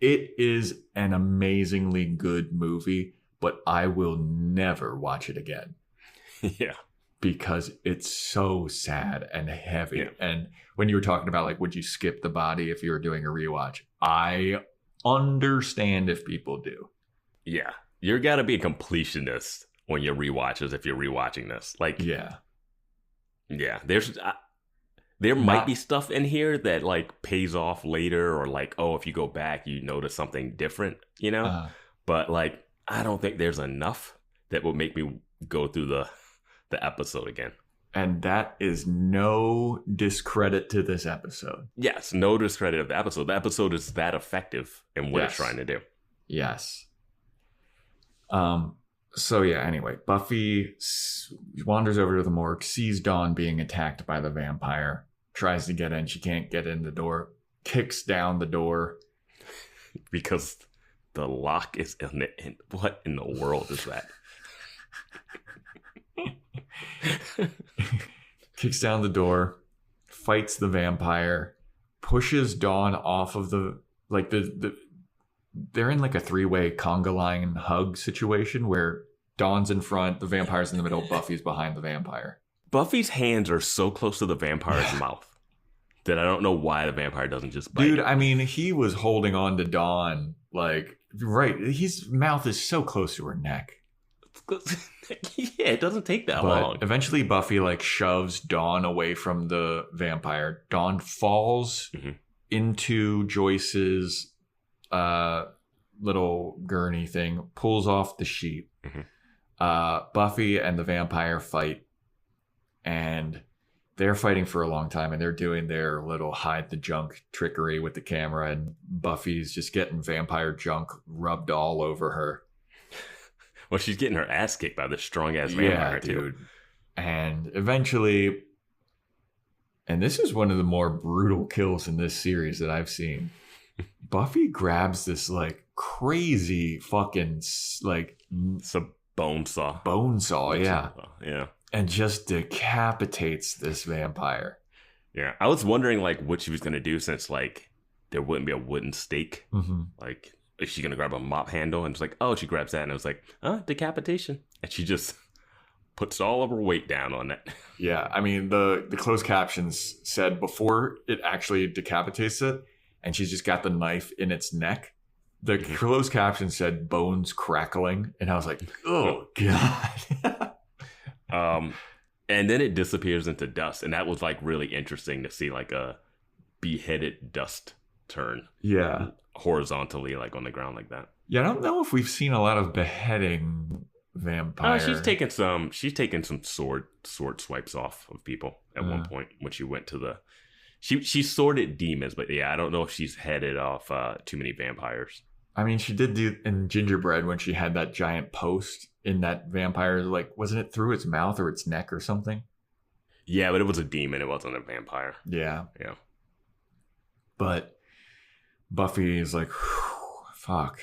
S8: It is an amazingly good movie, but I will never watch it again.
S2: Yeah.
S8: Because it's so sad and heavy. Yeah. And when you were talking about would you skip the body if you were doing a rewatch? I understand if people do.
S2: Yeah. You got to be a completionist on your rewatches if you're rewatching this. Yeah. There might be stuff in here that pays off later, or if you go back, you notice something different, But I don't think there's enough that will make me go through the episode again.
S8: And that is no discredit to this episode.
S2: Yes, no discredit of the episode. The episode is that effective in what it's trying to do.
S8: Yes. Anyway, Buffy wanders over to the morgue, sees Dawn being attacked by the vampire, tries to get in. She can't get in the door, kicks down the door.
S2: Because the lock is in it. What in the world is that?
S8: Kicks down the door, fights the vampire, pushes Dawn off of the they're in a 3-way conga line hug situation where Dawn's in front, the vampire's in the middle, Buffy's behind the vampire.
S2: Buffy's hands are so close to the vampire's mouth that I don't know why the vampire doesn't just bite.
S8: Dude, I mean, he was holding on to Dawn his mouth is so close to her neck.
S2: Yeah, it doesn't take that long.
S8: Eventually Buffy shoves Dawn away from the vampire. Dawn falls into Joyce's little gurney thing, pulls off the sheet. Buffy and the vampire fight, and they're fighting for a long time, and they're doing their little hide the junk trickery with the camera, and Buffy's just getting vampire junk rubbed all over her.
S2: Well, she's getting her ass kicked by the strong ass vampire,
S8: dude. And eventually, and this is one of the more brutal kills in this series that I've seen. Buffy grabs this crazy fucking
S2: it's a bone saw.
S8: Yeah. And just decapitates this vampire.
S2: Yeah. I was wondering what she was gonna do, since there wouldn't be a wooden stake. Is she gonna grab a mop handle? And it's she grabs that, and it was decapitation. And she just puts all of her weight down on it.
S8: Yeah. I mean, the closed captions said before it actually decapitates it, and she's just got the knife in its neck, the closed caption said bones crackling. And I was like, oh, God.
S2: And then it disappears into dust. And that was really interesting to see a beheaded dust turn.
S8: Yeah.
S2: Horizontally, on the ground like that.
S8: Yeah, I don't know if we've seen a lot of beheading vampire.
S2: She's taken some sword swipes off of people at one point when she went to the... She sorted demons, but yeah, I don't know if she's headed off too many vampires.
S8: I mean, she did do in Gingerbread when she had that giant post in that vampire, like, wasn't it through its mouth or its neck or something?
S2: Yeah, but it was a demon. It wasn't a vampire.
S8: Yeah.
S2: Yeah.
S8: But Buffy is like, fuck,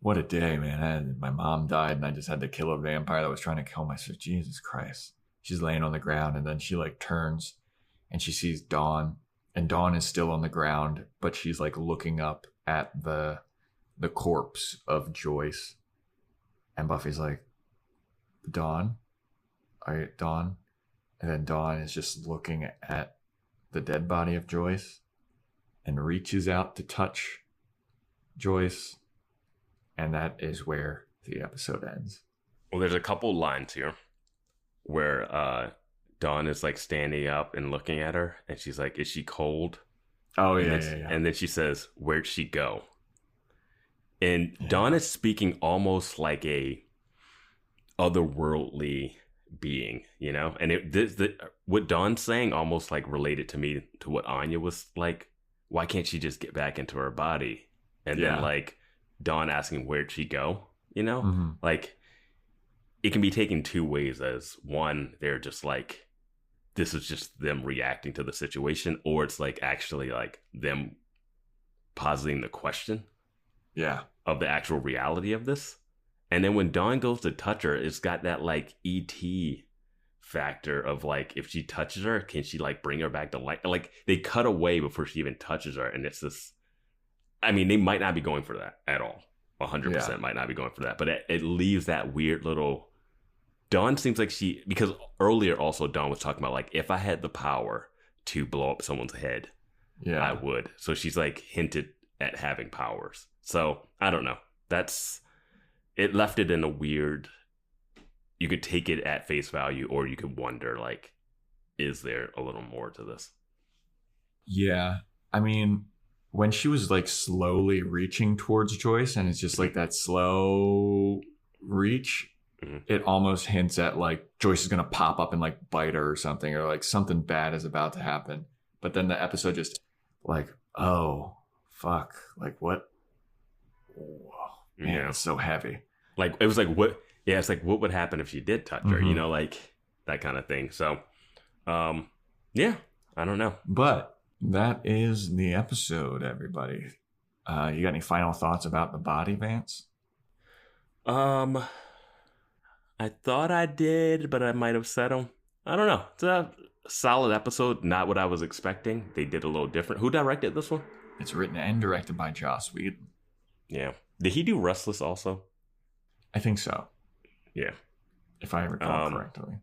S8: what a day, man. My mom died and I just had to kill a vampire that was trying to kill my sister. Jesus Christ. She's laying on the ground and then she like turns and she sees Dawn, and Dawn is still on the ground, but she's like looking up at the corpse of Joyce. And Buffy's like, Dawn? Are you Dawn? And then Dawn is just looking at the dead body of Joyce and reaches out to touch Joyce. And that is where the episode ends.
S2: Well, there's a couple lines here where Dawn is like standing up and looking at her, and she's like, "Is she cold?"
S8: Oh,
S2: and
S8: yeah,
S2: then,
S8: yeah.
S2: And then she says, "Where'd she go?" And Dawn is speaking almost like a otherworldly being, you know? And what Dawn's saying almost like related to me to what Anya was like. Why can't she just get back into her body? And then like Dawn asking, "Where'd she go?" You know?
S8: Mm-hmm.
S2: Like, it can be taken two ways. As one, they're just like, this is just them reacting to the situation, or it's like actually like them positing the question of the actual reality of this. And then when Dawn goes to touch her, it's got that like E.T. factor of like, if she touches her, can she like bring her back to life? Like, they cut away before she even touches her, and it's this, I mean, they might not be going for that at all. 100% might not be going for that, but it leaves that weird little. Dawn seems like because earlier also Dawn was talking about like, if I had the power to blow up someone's head, I would. So she's like hinted at having powers. So I don't know. It left it in a weird, you could take it at face value, or you could wonder like, is there a little more to this?
S8: Yeah. I mean, when she was like slowly reaching towards Joyce, and it's just like that slow reach, it almost hints at like Joyce is going to pop up and like bite her or something, or like something bad is about to happen. But then the episode just like, oh, fuck. Like, what? Man, it's so heavy.
S2: Like, it was like, what? Yeah, it's like, what would happen if she did touch her? You know, like that kind of thing. So, yeah, I don't know.
S8: But that is the episode, everybody. You got any final thoughts about the body, Vance?
S2: I thought I did, but I might have said them. I don't know. It's a solid episode. Not what I was expecting. They did a little different. Who directed this one?
S8: It's written and directed by Joss Whedon.
S2: Yeah. Did he do Restless also?
S8: I think so.
S2: Yeah.
S8: If I recall correctly.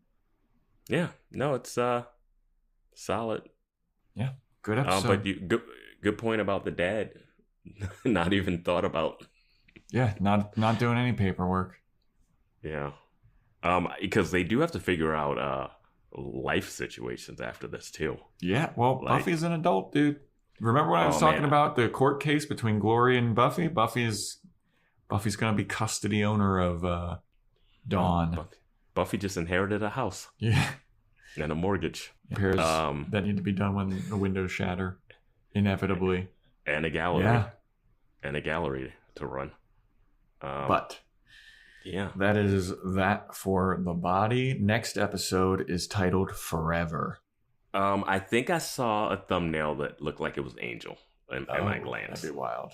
S2: Yeah. No, it's solid.
S8: Yeah. Good episode.
S2: But good point about the dad. Not even thought about.
S8: Yeah. Not doing any paperwork.
S2: Yeah. Because they do have to figure out life situations after this too.
S8: Yeah. Well, like, Buffy's an adult, dude. Remember when I was talking about the court case between Glory and Buffy? Buffy's going to be custody owner of Dawn.
S2: Buffy just inherited a house.
S8: Yeah.
S2: And a mortgage.
S8: Repairs that need to be done when the windows shatter, inevitably.
S2: And a gallery.
S8: Yeah.
S2: And a gallery to run.
S8: But
S2: yeah,
S8: that is that for the body. Next episode is titled Forever.
S2: I think I saw a thumbnail that looked like it was Angel in my glance.
S8: That'd be wild.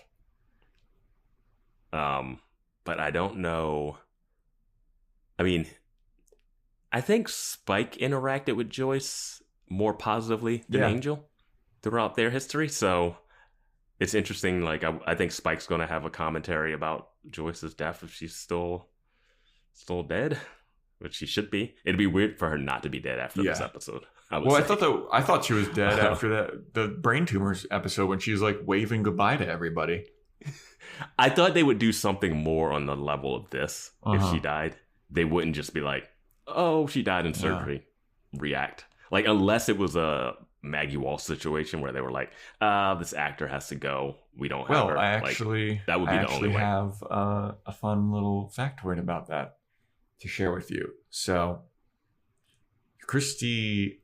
S2: But I don't know. I mean, I think Spike interacted with Joyce more positively than Angel throughout their history. So it's interesting. Like, I think Spike's going to have a commentary about Joyce's death if she's still dead, which she should be. It'd be weird for her not to be dead after this episode. I
S8: thought she was dead after the brain tumors episode when she was like waving goodbye to everybody.
S2: I thought they would do something more on the level of this if she died. They wouldn't just be like, "Oh, she died in surgery." React like, unless it was a Maggie Walsh situation where they were like, "This actor has to go. We don't have her." That would be the only way.
S8: I have a fun little factoid about that to share with you. So, Christy,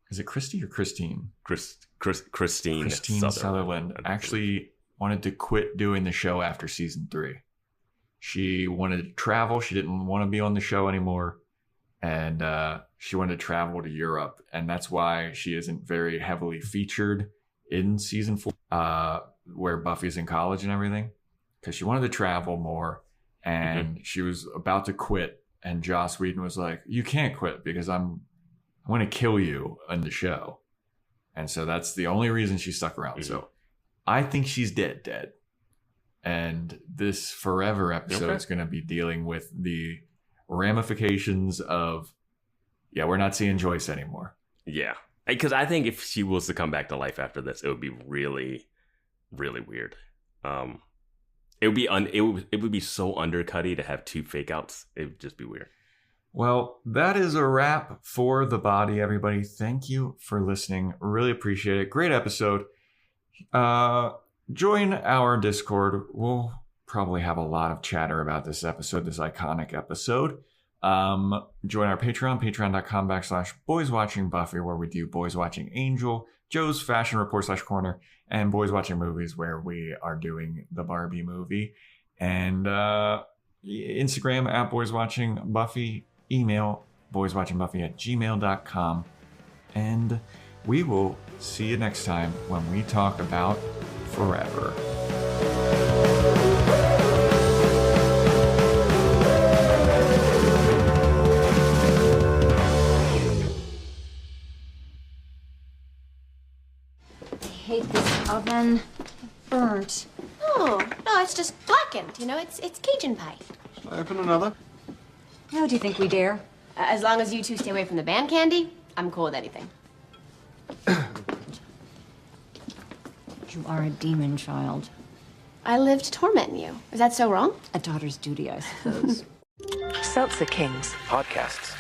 S8: is it Christy or Christine?
S2: Christine
S8: Sutherland actually wanted to quit doing the show after season 3. She wanted to travel. She didn't want to be on the show anymore. And she wanted to travel to Europe. And that's why she isn't very heavily featured in season 4, where Buffy's in college and everything. Because she wanted to travel more. And she was about to quit. And Joss Whedon was like, you can't quit because I'm going to kill you in the show. And so that's the only reason she stuck around. So I think she's dead. And this Forever episode is going to be dealing with the ramifications of, we're not seeing Joyce anymore.
S2: Yeah. Because I think if she was to come back to life after this, it would be really, really weird. It would be so undercutty to have 2 fake outs. It would just be weird.
S8: Well, that is a wrap for The Body, everybody. Thank you for listening. Really appreciate it. Great episode. Join our Discord. We'll probably have a lot of chatter about this episode, this iconic episode. Join our Patreon, patreon.com/Boys Watching Buffy, where we do Boys Watching Angel, Joe's Fashion Report /Corner, and Boys Watching Movies, where we are doing the Barbie movie. And Instagram @Boys Watching Buffy. Email boyswatchingbuffy@gmail.com. And we will see you next time when we talk about Forever.
S7: I hate this oven. It's burnt.
S12: Oh, no, it's just blackened. You know, it's Cajun pie.
S13: Shall I open another?
S7: How do you think we dare?
S12: As long as you two stay away from the band candy, I'm cool with anything.
S7: You are a demon child.
S12: I live to torment you. Is that so wrong?
S7: A daughter's duty, I suppose.
S14: Seltzer Kings
S3: Podcasts.